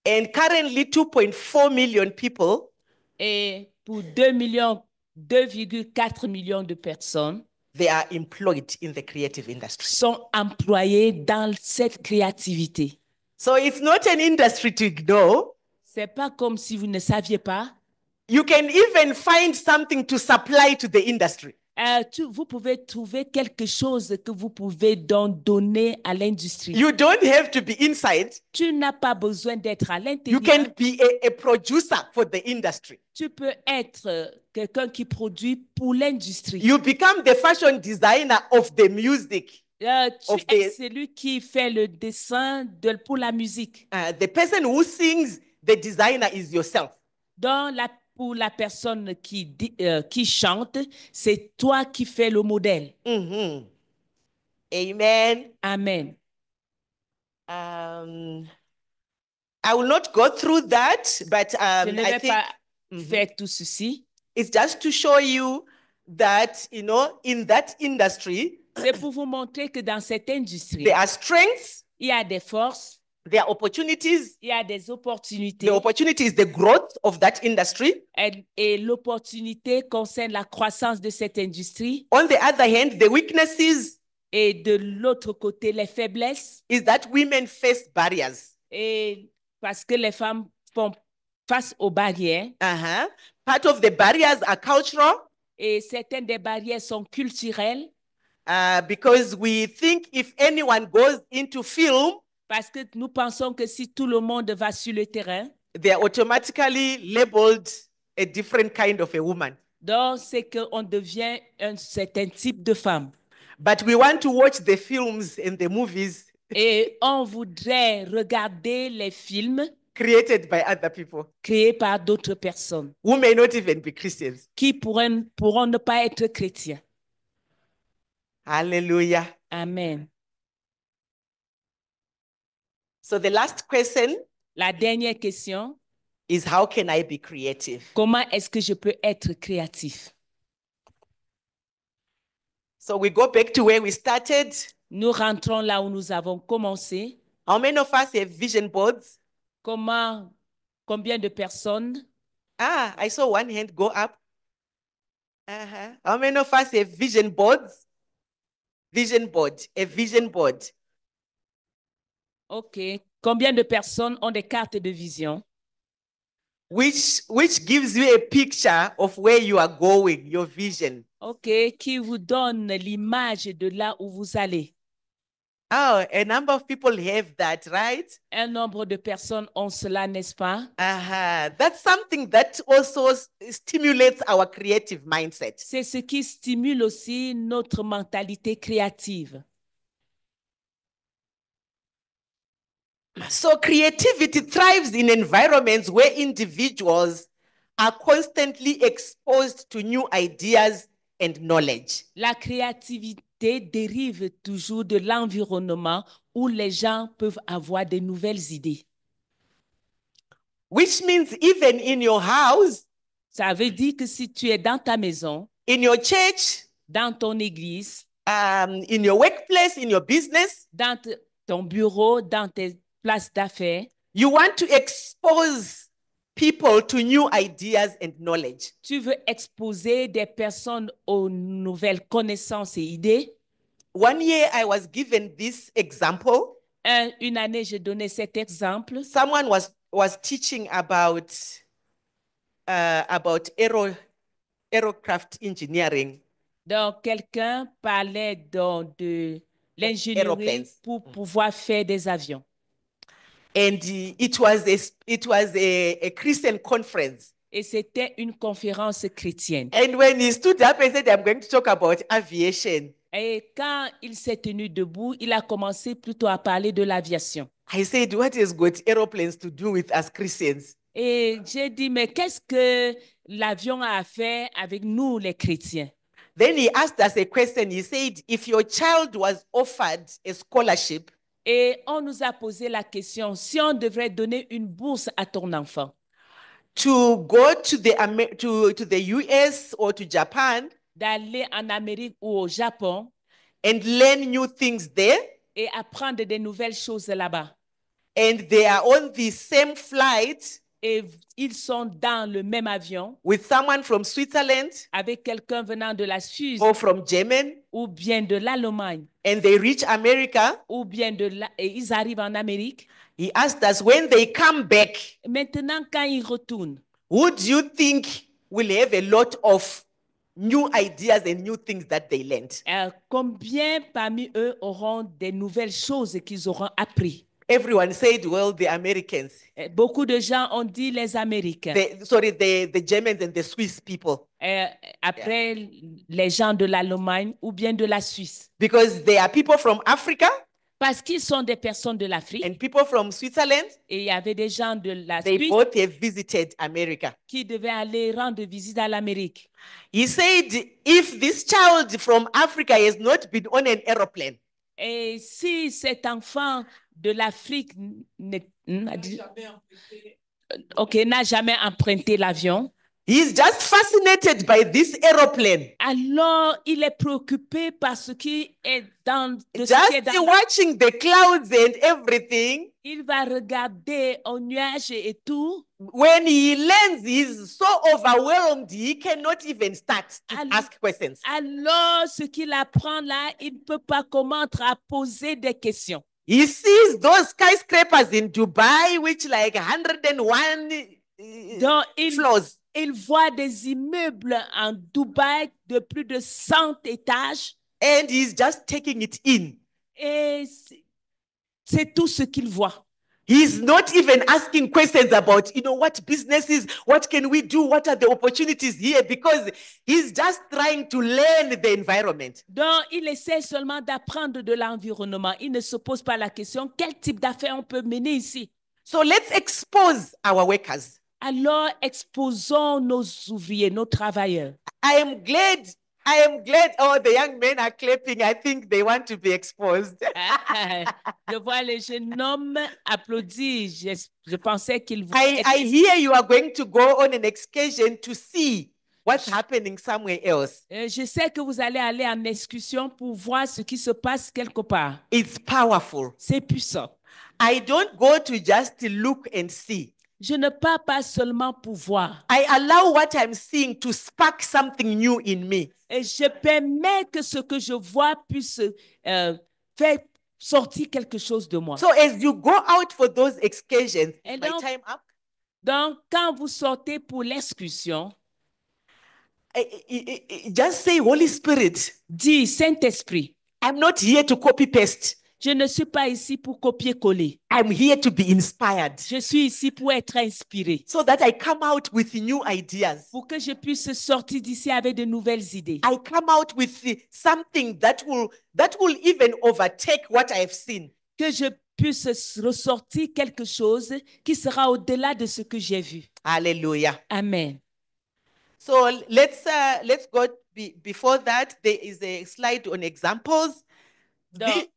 And currently 2.4 million people et pour 2,4 millions de personnes they are employed in the creative industry. Sont employés dans cette créativité. So it's not an industry to ignore. C'est pas comme si vous ne saviez pas. You can even find something to supply to the industry. Vous pouvez trouver quelque chose que vous pouvez donc donner à l'industrie. You don't have to be inside. Tu n'as pas besoin d'être à l'intérieur. You can be a producer for the industry. Tu peux être quelqu'un qui produit pour l'industrie. You become the fashion designer of the music. Tu of es the, celui qui fait le dessin pour la musique. the person who sings, the designer is yourself. Pour la personne qui chante, c'est toi qui fais le modèle. Mhm. Amen. Amen. I will not go through that, but Je ne I vais think pas faire tout ceci. it's just to show you that, you know, in that industry, C'est pour vous montrer que dans cette industrie, there are strengths, il y a des forces, there are opportunities. il y a des opportunités. The opportunity is the growth of that industry. Et l'opportunité concerne la croissance de cette industrie. On the other hand, the weaknesses Et de l'autre côté, les faiblesses. is that women face barriers. Et parce que les femmes font face aux barrières. Part of the barriers are cultural. Et certaines des barrières sont culturelles. Because we think if anyone goes into film, parce que nous pensons que si tout le monde va sur le terrain, they are automatically labeled a different kind of a woman. Donc, c'est qu'on devient un certain type de femme. But we want to watch the films and the movies Et on voudrait regarder les films created by other people créés par d'autres personnes who may not even be Christians. qui pourront ne pas être chrétiens. Hallelujah. Amen. So the last question, La dernière question, is how can I be creative? comment est-ce que je peux être créatif? So we go back to where we started. Nous rentrons là où nous avons commencé. How many of us have vision boards? Combien de personnes? I saw one hand go up. How many of us have vision boards? Vision board, a vision board. OK. Combien de personnes ont des cartes de vision? Which gives you a picture of where you are going, your vision. OK. Qui vous donne l'image de là où vous allez? Oh, a number of people have that, right? Un nombre de personnes ont cela, n'est-ce pas? That's something that also stimulates our creative mindset. C'est ce qui stimule aussi notre mentalité créative. So creativity thrives in environments where individuals are constantly exposed to new ideas and knowledge. La créativité dérive toujours de l'environnement où les gens peuvent avoir de nouvelles idées. Which means even in your house, ça veut dire que si tu es dans ta maison, in your church, dans ton église, in your workplace, in your business, dans ton bureau, dans tes places d'affaires, you want to expose people to new ideas and knowledge. Tu veux exposer des personnes aux nouvelles connaissances et idées. One year I was given this example. Une année, je donnais cet exemple. Someone was teaching about aircraft engineering. Donc, quelqu'un parlait de l'ingénierie pour pouvoir faire des avions. And it was a Christian conference. Et c'était une conférence chrétienne. And when he stood up and said, I'm going to talk about aviation. Et quand il s'est tenu debout, il a commencé plutôt à parler de l'aviation. I said, what has got aeroplanes to do with us Christians? Et j'ai dit, mais qu'est-ce que l'avion a à faire avec nous, les chrétiens? Then he asked us a question. He said, if your child was offered a scholarship, et on nous a posé la question, si on devrait donner une bourse à ton enfant, to go to the US or to Japan, d'aller en Amérique ou au Japon, and learn new things there, et apprendre des nouvelles choses là-bas, and they are on the same flight, et ils sont dans le même avion, with someone from Switzerland, avec quelqu'un venant de la Suisse, or from Germany, ou bien de l'Allemagne, and they reach America, ou bien et ils arrivent en Amérique. He asked us, when they come back, maintenant quand ils retournent, who do you think will have a lot of new ideas and new things that they learned? Combien parmi eux auront des nouvelles choses qu'ils auront appris? Everyone said, well, the Americans, Beaucoup de gens ont dit les Américains. the Germans and the Swiss people, Après, les gens de l'Allemagne ou bien de la Suisse. because they are people from Africa Parce qu'ils sont des personnes de l'Afrique. and people from Switzerland. Et il y avait des gens de la They Suisse both have visited America. qui devaient aller rendre visite à l'Amérique. He said, if this child from Africa has not been on an aeroplane, Et si cet enfant de l'Afrique n'a jamais emprunté l'avion, he's just fascinated by this aeroplane. alors il est préoccupé par ce qui est dans le Just watching the clouds and everything. Il va regarder au nuage et tout. When he lands, he's so overwhelmed, he cannot even start to ask questions. Alors, ce qu'il apprend là, il ne peut pas commencer à poser des questions. He sees those skyscrapers in Dubai, which like 101 Donc, floors. Il voit des immeubles en Dubaï de plus de 100 étages. And he's just taking it in. Et c'est tout ce qu'il voit. He's not even asking questions about, what businesses, what can we do, what are the opportunities here, because he's just trying to learn the environment. Donc, il essaie seulement d'apprendre de l'environnement. Il ne se pose pas la question, quel type d'affaires on peut mener ici? So let's expose our workers. Alors, exposons nos ouvriers, nos travailleurs. I am glad all the young men are clapping. I think they want to be exposed. Je vois les jeunes hommes applaudir. Je pensais qu'ils voulaient. I hear you are going to go on an excursion to see what's happening somewhere else. Je sais que vous allez aller en excursion pour voir ce qui se passe quelque part. It's powerful. C'est puissant. I don't go to just look and see. Je ne pars pas seulement pour voir. I allow what I'm seeing to spark something new in me. Et je permets que ce que je vois puisse faire sortir quelque chose de moi. So as you go out for those excursions, Et my time up. Donc, quand vous sortez pour l'excursion, just say, Holy Spirit, dis, Saint-Esprit, I'm not here to copy paste. Je ne suis pas ici pour copier-coller. I'm here to be inspired. Je suis ici pour être inspiré. So that I come out with new ideas. Pour que je puisse sortir d'ici avec de nouvelles idées. I come out with something that will even overtake what I've seen. Que je puisse ressortir quelque chose qui sera au-delà de ce que j'ai vu. Hallelujah. Amen. So let's go before that. There is a slide on examples. Donc,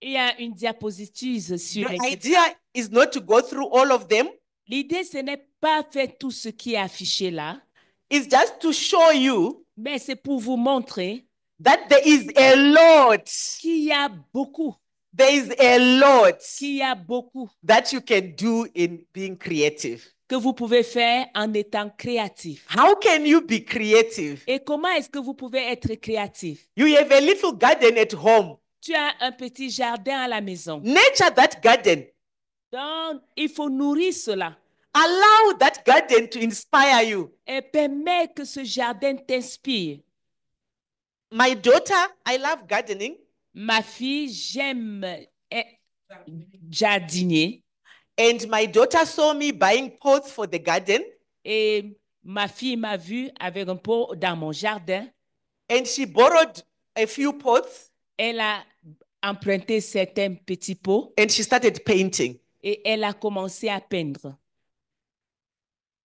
il y a une diapositive sur the idea is not to go through all of them. L'idée, ce n'est pas faire tout ce qui est affiché là. It's just to show you. Mais c'est pour vous montrer that there is a lot. Qu'il y a beaucoup. There is a lot. Qu'il y a beaucoup. That you can do in being creative. Que vous pouvez faire en étant créatif. How can you be creative? Et comment est-ce que vous pouvez être créatif? You have a little garden at home. Tu as un petit jardin à la maison. Nurture that garden. Donc, il faut nourrir cela. Allow that garden to inspire you. Et permets que ce jardin t'inspire. My daughter, I love gardening. Ma fille, j'aime jardiner. And my daughter saw me buying pots for the garden. Et ma fille m'a vu avec un pot dans mon jardin. And she borrowed a few pots. Elle a emprunté certains petits pots. And she started painting. Et elle a commencé à peindre.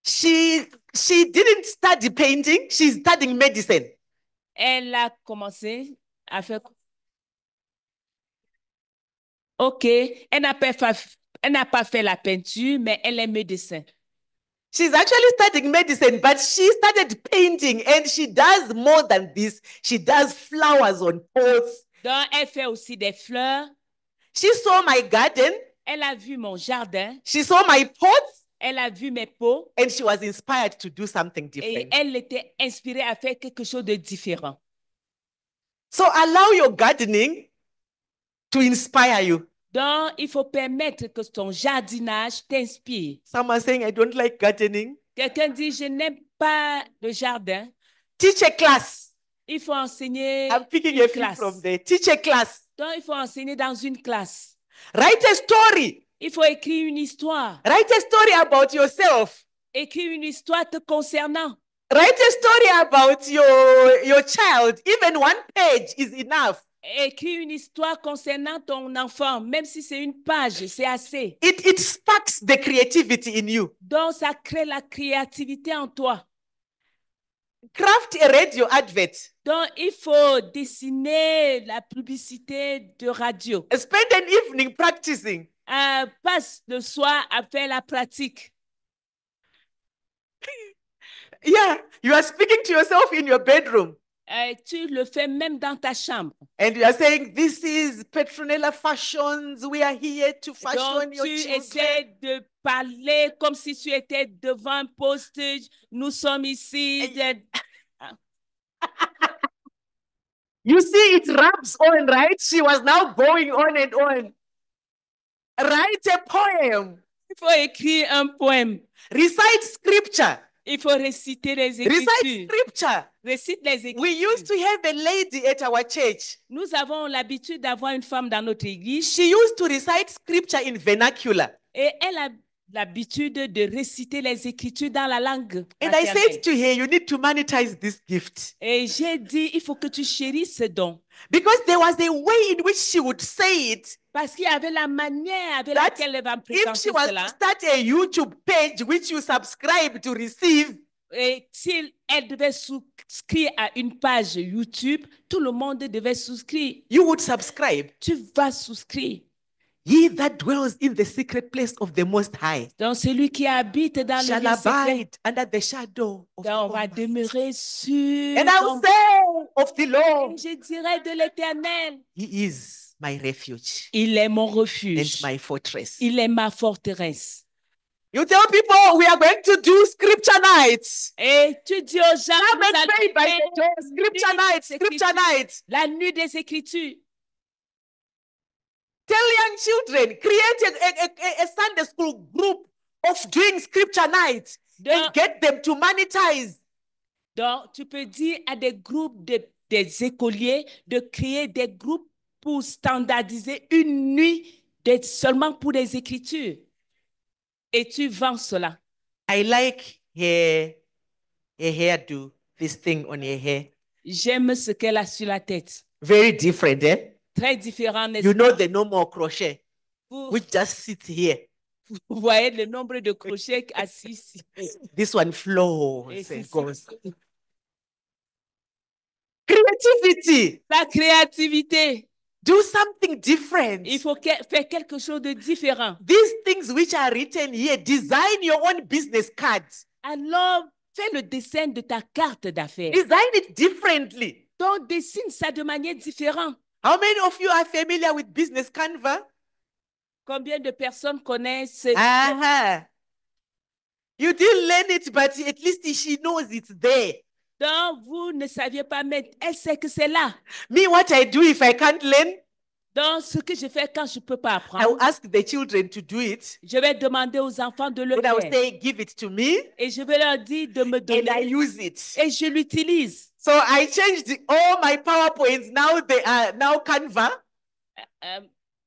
She didn't study painting. She's studying medicine. Elle a commencé à faire... OK. Elle n'a pas fait la peinture, mais elle est médecin. She's actually studying medicine, but she started painting, and she does more than this. She does flowers on pots. Donc, elle fait aussi des fleurs. She saw my garden. Elle a vu mon jardin. She saw my pots. Elle a vu mes pots. And she was inspired to do something different. Et elle était inspirée à faire quelque chose de différent. So allow your gardening to inspire you. Donc, il faut permettre que ton jardinage t'inspire. Someone saying, I don't like gardening. Quelqu'un dit, je n'aime pas le jardin. Teach a class. Il faut enseigner I'm picking une a few classe. from there. Teach a class. Donc, il faut enseigner dans une classe. Write a story. Il faut écrire une histoire. Write a story about yourself. Écrire une histoire te concernant. Write a story about your child. Even one page is enough. Écris une histoire concernant ton enfant, même si c'est une page, c'est assez. It sparks the creativity in you. Donc, ça crée la créativité en toi. Craft a radio advert. Donc, il faut dessiner la publicité de radio. Spend an evening practicing. Passe le soir à faire la pratique. Yeah, you are speaking to yourself in your bedroom. Tu le fais même dans ta chambre. And you are saying, this is Petronella Fashions. We are here to fashion Donc, your tu children. essaies de parler comme si tu étais devant un postage. Nous sommes ici. You see, it rubs on, right? She was now going on and on. Write a poem. Il faut écrire un poème. Recite scripture. Il faut réciter les Recite Écritures. scripture. Récite les Écritures. We used to have a lady at our church. Nous avons l'habitude d'avoir une femme dans notre église She used to recite scripture in vernacular. et elle a l'habitude de réciter les Écritures dans la langue And I maternelle. said to her, you need to monetize this gift. Et j'ai dit, il faut que tu chérisses ce don. Because there was a way in which she would say it. Parce qu'il y avait la manière avec That laquelle elle va me If she présenter was to cela. start a YouTube page which you subscribe to receive, Et si elle devait souscrire à une page YouTube, tout le monde devait souscrire. you would subscribe. Tu vas souscrire. He that dwells in the secret place of the Most High Donc, celui qui habite dans le shall lieu secret, abide under the shadow of the donc, on va Almighty. demeurer sur And I will ton- say of the Lord, Je dirais de l'Éternel, He is my refuge il est mon and refuge, my fortress. il est ma forteresse. You tell people we are going to do scripture nights. Et tu dis aux gens, Come nous and allons pray by faire the door. Scripture nights, scripture nights. la nuit des Écritures. Tell young children, create a Sunday school group of doing scripture nights and Donc, get them to monetize. donc, tu peux dire à des groupes des écoliers de créer des groupes pour standardiser une nuit seulement pour les Écritures. Et tu vends cela. I like her hairdo, this thing on her hair. J'aime ce qu'elle a sur la tête. Very different, eh? Très différent, n'est-ce You pas? know the normal crochet, Vous, which just sits here. vous voyez le nombre de crochets assis ici. This one flows Et and ceci- goes. Creativity. La créativité. Do something different. Il faut faire quelque chose de différent. These things which are written here, design your own business card. Alors, fais le dessin de ta carte d'affaires. Design it differently. Donc, dessine ça de manière différente. How many of you are familiar with Business Canva? Combien de personnes connaissent Uh-huh. You didn't learn it, but at least she knows it's there. Donc, vous ne saviez pas, mais elle sait que c'est là. Me, what I do if I can't learn, Donc, ce que je fais quand je ne peux pas I apprendre, will ask the children to do it. je vais demander aux enfants de le And I will faire. say, give it to me, Et je vais leur dire de me and I donner. use it. Et je l'utilise. So I changed all my PowerPoints. Now they are now Canva.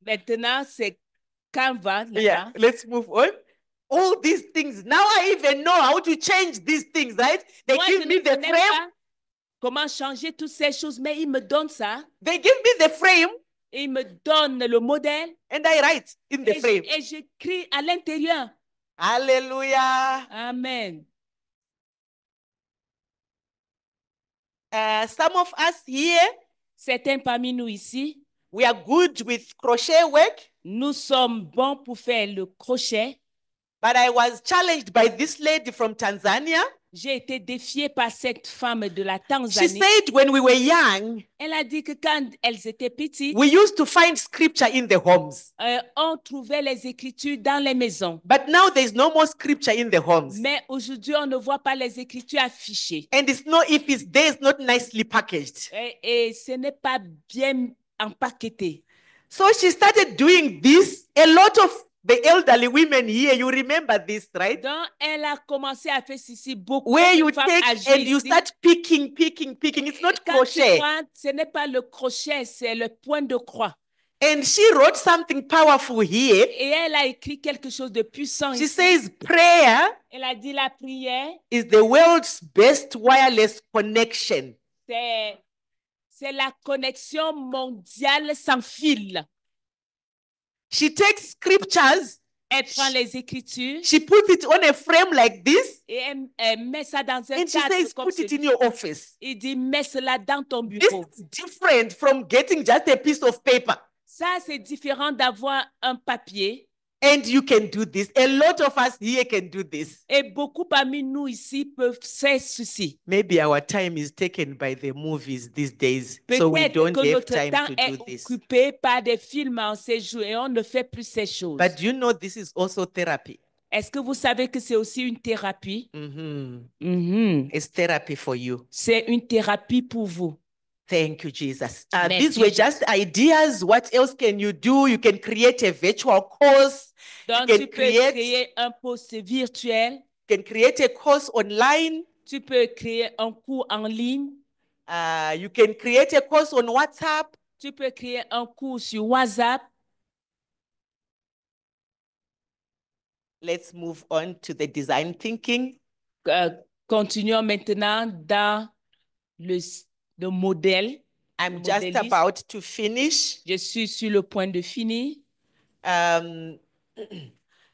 Maintenant, c'est Canva. là-bas. Yeah, let's move on. All these things. Now I even know how to change these things, right? They Moi, give je me ne the connais frame. pas comment changer toutes ces choses, mais il me donne ça. They give me the frame, Et il me donne le modèle. and I write in the frame. Et j'écris à l'intérieur. Hallelujah. Amen. Some of us here, Certains parmi nous ici, we are good with crochet work, nous sommes bons pour faire le crochet. but I was challenged by this lady from Tanzania. J'ai été défiée par cette femme de la She Tanzanie. said when we were young, Elle a dit que quand elles étaient petites, we used to find scripture in the homes. on trouvait les Écritures dans les maisons. But now there's no more scripture in the homes. Mais aujourd'hui, on ne voit pas les Écritures affichées. And it's not, if it's there, it's not nicely packaged. Et ce n'est pas bien empaqueté. So she started doing this. A lot of the elderly women here, you remember this, right? Donc, elle a commencé à faire ceci beaucoup Where de you femmes take âgées and you ici. start picking. It's not Quand tu crochet. prends, ce n'est pas le crochet, c'est le point de croix. And she wrote something powerful here. Et elle a écrit quelque chose de puissant She ici. says prayer Elle a dit la prière, is the world's best wireless connection. c'est la connexion mondiale sans fil. She takes scriptures, Elle prend les Écritures she puts it on a frame like this, et elle met ça dans un and she cadre says, comme put it celui. in your office. Il dit, mets cela dans ton This bureau. is different from getting just a piece of paper. Ça, c'est différent d'avoir un papier. And you can do this. A lot of us here can do this. Et beaucoup parmi nous ici peuvent faire ceci. Maybe our time is taken by the movies these days, so we Peut-être don't que have notre time temps to est do this. occupé par des films en ces jours et on ne fait plus ces choses. But you know this is also therapy. Est-ce que vous savez que c'est aussi une thérapie? It's therapy for you. C'est une thérapie pour vous. Thank you, Jesus. Merci, These were just ideas. What else can you do? You can create a virtual course. Donc, You tu can peux create, créer un post virtuel. you can create a course online. Tu peux créer un cours en ligne. You can create a course on WhatsApp. Tu peux créer un cours sur WhatsApp. Let's move on to the design thinking. Continuons maintenant dans le modèle. I'm Le just modéliste. about to finish. Je suis sur le point de finir.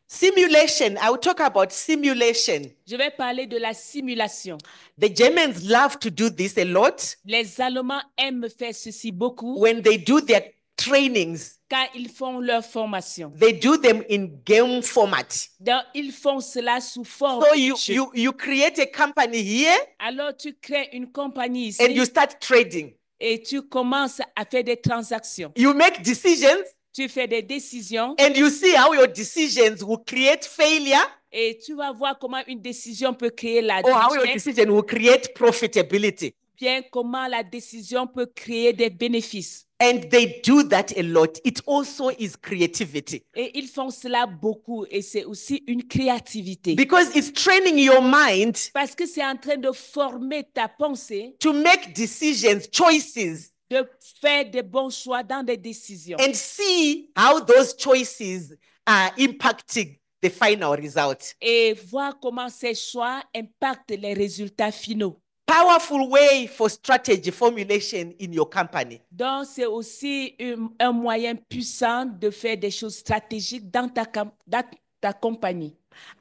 Simulation. I will talk about simulation. Je vais parler de la simulation. The Germans love to do this a lot. Les Allemands aiment faire ceci beaucoup When they do their trainings, quand ils font leur formation. they do them in game format. Donc, ils font cela sous forme So de jeu. you create a company here Alors, tu crées une compagnie ici and you start trading. et tu commences à faire des transactions. You make decisions Tu fais des décisions and you see how your decisions will create failure et tu vas voir comment une décision peut créer la or how your déchet, decision will create profitability. bien comment la décision peut créer des bénéfices. And they do that a lot. It also is creativity Et ils font cela beaucoup et c'est aussi une créativité. because it's training your mind Parce que c'est en train de former ta pensée, to make decisions, choices, de faire des bons choix dans des décisions. and see how those choices are impacting the final result. Et voir comment ces choix impactent les résultats finaux. Powerful way for strategy formulation in your company. Donc, c'est aussi un moyen puissant de faire des choses stratégiques dans ta compagnie.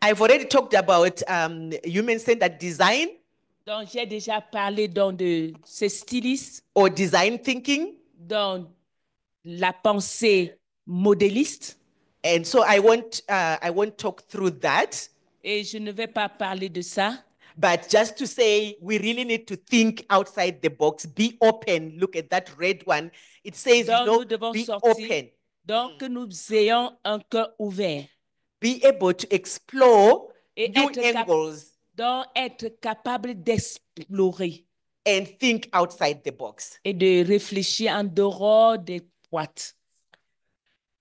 I've already talked about human-centered design Donc, j'ai déjà parlé de ces stylistes, or design thinking. dans la pensée modéliste. And so I won't talk through that, Et je ne vais pas parler de ça. but just to say we really need to think outside the box, be open. Look at that red one. It says, Donc, you know, nous devons be sortir. open. Donc, que nous ayons un cœur ouvert. Be able to explore Et new être angles donc, être capable d'explorer and think outside the box. et de réfléchir en dehors des boîtes.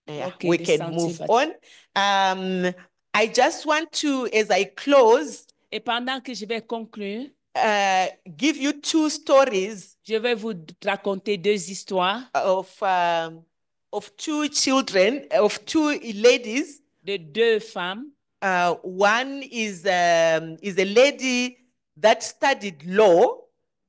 Yeah, Okay, we the can sound move saver. on. I just want to, as I close, Et pendant que je vais conclure, give you two stories je vais vous raconter deux histoires of two children, of two ladies. de deux femmes. One is a lady that studied law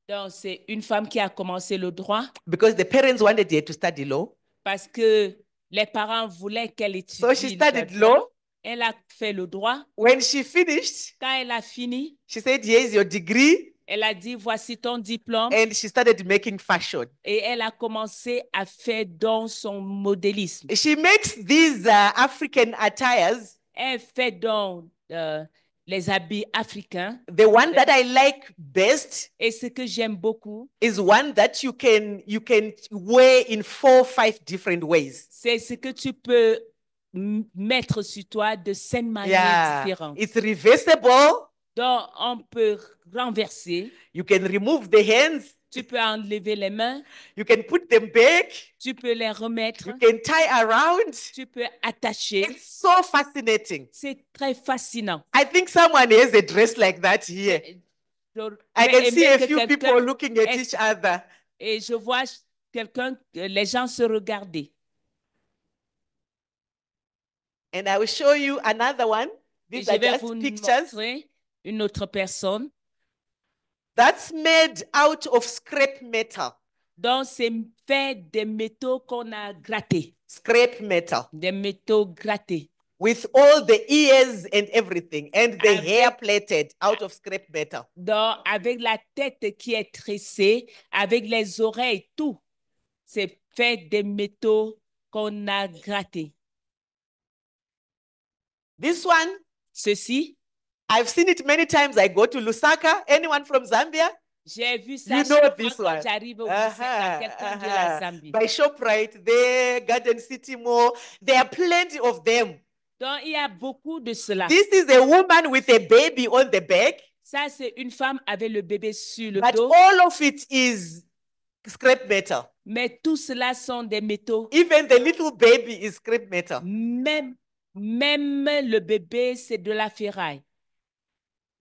Donc, c'est une femme qui a commencé le droit because the parents wanted her to study law. parce que les parents voulaient qu'elle étudie So she studied le droit. law. Elle a fait le droit. When she finished, Quand elle a fini, she said, "Here's your degree," elle a dit, voici ton diplôme. and she started making fashion. Et elle a commencé à faire dans son modélisme. She makes these African attires. Elle fait dans les habits africains. The one that I like best Et ce que j'aime beaucoup, is one that you can wear in 4 or 5 different ways. c'est ce que tu peux mettre sur toi de 5 manières différentes. It's reversible. Donc, on peut renverser. You can remove the hands. Tu peux enlever les mains. You can put them back. Tu peux les remettre. You can tie around. Tu peux attacher. It's so fascinating. C'est très fascinant. I think someone has a dress like that here. I can see a few people looking at each other. Et je vois quelqu'un, les gens se regarder. And I will show you another one. Et These je are vais just vous pictures. montrer une autre personne. That's made out of scrap metal. Donc, c'est fait des métaux qu'on a grattés, Scrap metal. des métaux grattés. With all the ears and everything, and the Avec- hair plated out of scrap metal. Donc, avec la tête qui est tressée, avec les oreilles, tout, c'est fait des métaux qu'on a grattés. This one, Ceci, I've seen it many times. I go to Lusaka. Anyone from Zambia? j'ai vu ça You know chaque fois this quand one. j'arrive au Lusaka, quelqu'un de la Zambie. By ShopRite, there, Garden City Mall, there are plenty of them. Donc, il y a beaucoup de cela. This is a woman with a baby on the back, Ça, c'est une femme avec le bébé sur le but dos. all of it is scrap metal. Mais tout cela sont des métaux. Even the little baby is scrap metal. Même le bébé, c'est de la ferraille.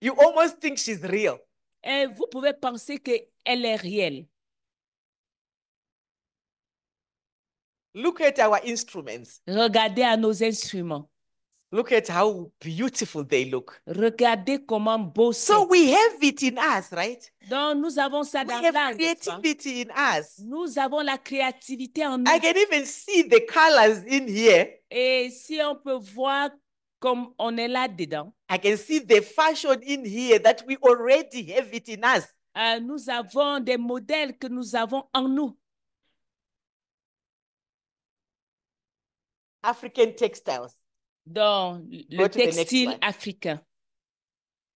You almost think she's real. Et vous pouvez penser qu'elle est réelle. Look at our instruments. Regardez à nos instruments. Look at how beautiful they look. Regardez comment beau c'est. So we have it in us, right? Donc, nous avons ça We dans have l'âme, n'est-ce pas? creativity in us. Nous avons la créativité en nous. I can even see the colors in here. Et si on peut voir comme on est là-dedans, I can see the fashion in here that we already have it in us. nous avons des modèles que nous avons en nous. African textiles. Dans Go le to the next textile one. africain.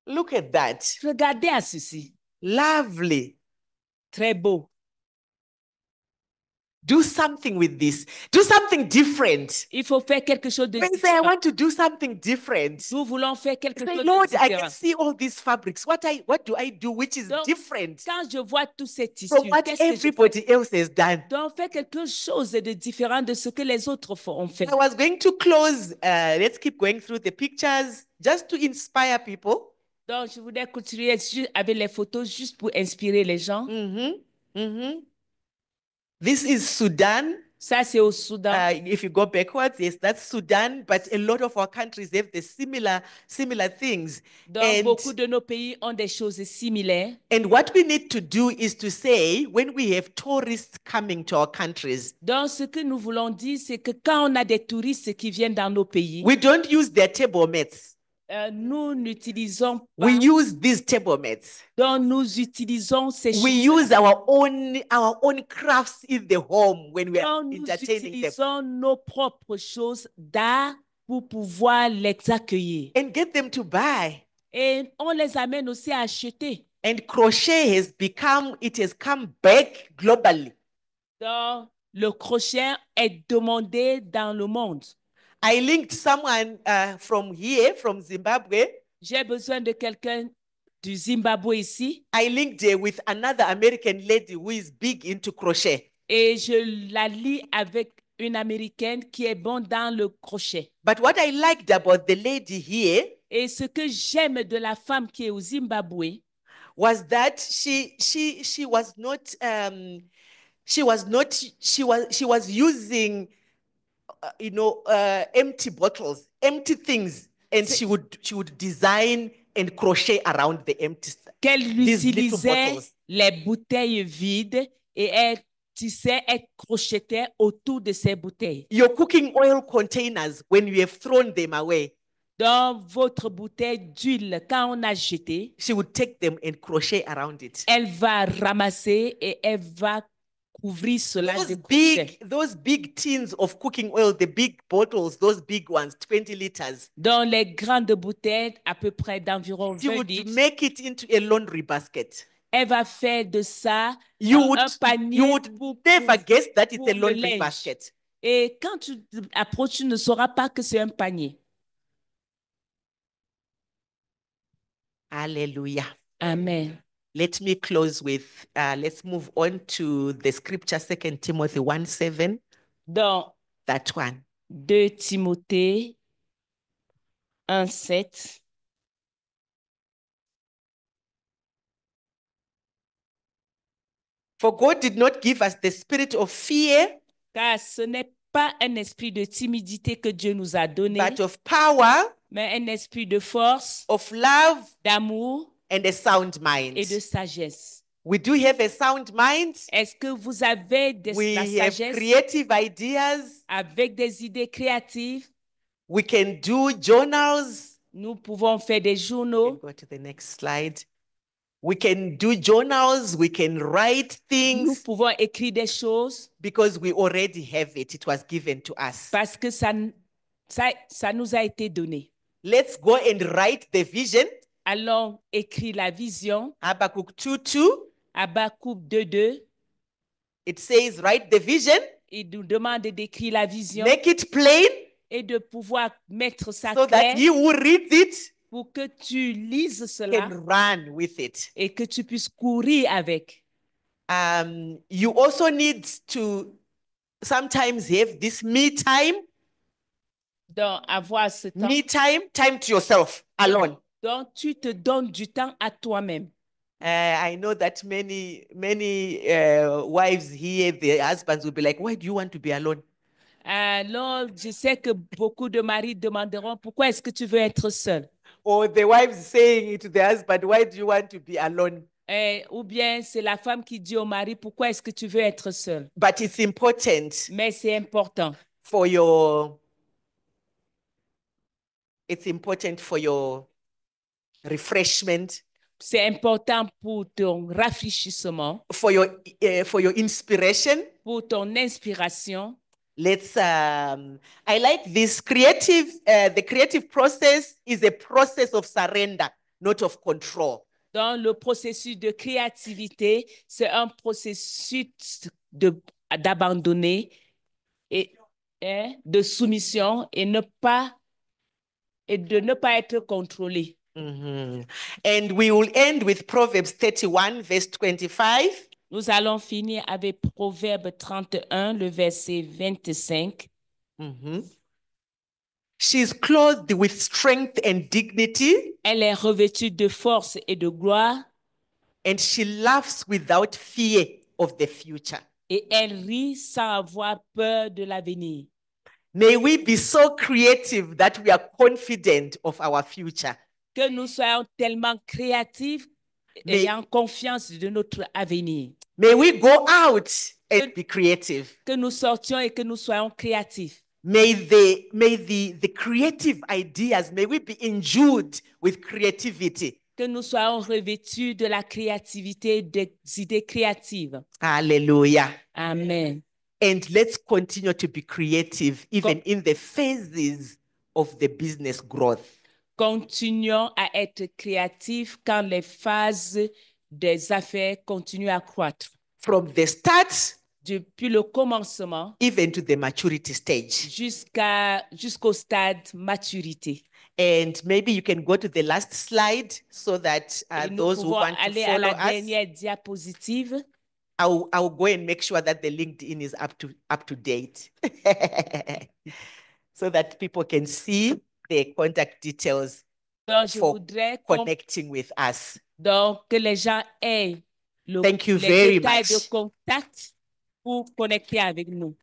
Look at that. Regardez à ceci. Lovely. Très beau. Do something with this. Do something different. Il faut faire quelque chose de When you say, I différent. want to do something different, Nous voulons faire quelque say, chose Lord, de I différent. can see all these fabrics. What do I do which is Donc, different Quand je vois tous ces tissus, from what qu'est-ce que je fais? everybody else has done? Donc, faire quelque chose de différent de ce que les autres ont fait. I was going to close. Let's keep going through the pictures just to inspire people. Donc, je voudrais continuer avec les photos juste pour inspirer les gens. This is Sudan. Ça, c'est au Soudan. If you go backwards, yes, that's Sudan. But a lot of our countries have the similar things. Donc, beaucoup de nos pays ont des choses similaires. And what we need to do is to say, when we have tourists coming to our countries, Donc, ce que nous voulons dire, c'est que quand on a des touristes qui viennent dans nos pays, we don't use their table mats. nous n'utilisons pas. We use these table mats. Donc, nous utilisons ces We choses. use our own crafts in the home when we are Donc, nous entertaining them. utilisons nos propres choses d'art pour pouvoir les accueillir. And get them to buy. Et on les amène aussi à acheter. And crochet it has come back globally. Donc, le crochet est demandé dans le monde. I linked someone from here, from Zimbabwe. J'ai besoin de quelqu'un du Zimbabwe ici. I linked her with another American lady who is big into crochet. Et je la lie avec une Américaine qui est bonne dans le crochet. But what I liked about the lady here Et ce que j'aime de la femme qui est au Zimbabwe, was that she was using empty bottles, empty things, and she would design and crochet around the empty stuff. qu'elle utilisait les bouteilles vides et elle tissait, elle crochetait autour de ces bouteilles. Your cooking oil containers, when you have thrown them away, Dans votre bouteille d'huile, quand on a jeté, she would take them and crochet around it. elle va ramasser et elle va couvrir cela de crochet. Those big tins of cooking oil, the big bottles, those big ones, 20 liters. Dans les grandes bouteilles, à peu près d'environ She 20 would litres, make it into a laundry basket. elle va faire de ça You un panier would pour never guess that it's pour a le laundry linge. basket. Et quand tu approches, tu ne sauras pas que c'est un panier. Hallelujah. Amen. Let me close with, let's move on to the scripture, 2 Timothy 1:7, Dans that one. 2 Timothée 1:7. For God did not give us the spirit of fear, Car ce n'est pas un esprit de timidité que Dieu nous a donné, but of power, mais un esprit de force, of love, d'amour and a sound mind. et de sagesse. We do have a sound mind. Est-ce que vous avez la We have sagesse creative ideas. avec des idées créatives? We can do journals. Nous pouvons faire des journaux. Go to the next slide. We can do journals. We can write Nous things pouvons écrire des choses because we already have it. It was given to us. parce que ça nous a été donné. Let's go and write the vision. Allons écrire la vision. Habakkuk 2:2. Habakkuk 2:2. It says, write the vision. Il nous demande d'écrire la vision Make it plain et de pouvoir mettre ça so that clair he who reads it pour que tu lises cela can run with it. et que tu puisses courir avec. You also need to sometimes have this me time. Donc, avoir ce temps. Me time, time to yourself, alone. Donc, tu te donnes du temps à toi-même. I know that many wives here, their husbands will be like, why do you want to be alone? Alors, je sais que beaucoup de maris demanderont, pourquoi est-ce que tu veux être seul? Or the wives saying to the husband, why do you want to be alone? Ou bien c'est la femme qui dit au mari, pourquoi est-ce que tu veux être seul? But it's important Mais c'est important. It's important for your refreshment. C'est important pour ton rafraîchissement, For your inspiration. pour ton inspiration. I like this the creative process is a process of surrender, not of control. Dans le processus de créativité, c'est un processus d'abandonner et de soumission et de ne pas être contrôlé. Mm-hmm. And we will end with Proverbs 31, verse 25. Nous allons finir avec Proverbe 31, le verset 25. Mm-hmm. She is clothed with strength and dignity. Elle est revêtue de force et de gloire. And she laughs without fear of the future. Et elle rit sans avoir peur de l'avenir. May we be so creative that we are confident of our future. Que nous soyons tellement créatifs et ayant confiance de notre avenir. May we go out and be creative. Que nous sortions et que nous soyons créatifs. May the creative ideas, may we be endued with creativity. Que nous soyons revêtus de la créativité, des idées créatives. Hallelujah. Amen. And let's continue to be creative even in the phases of the business growth. Continuons à être créatifs quand les phases des affaires continuent à croître. From the start, depuis le commencement, even to the maturity stage, jusqu'au stade maturité. And maybe you can go to the last slide so that those who want to follow à la us. Dernière diapositive. I'll go and make sure that the LinkedIn is up to date, so that people can see the contact details for connecting with us. Donc, que les gens aient Thank you very much. de contact pour connecter avec nous.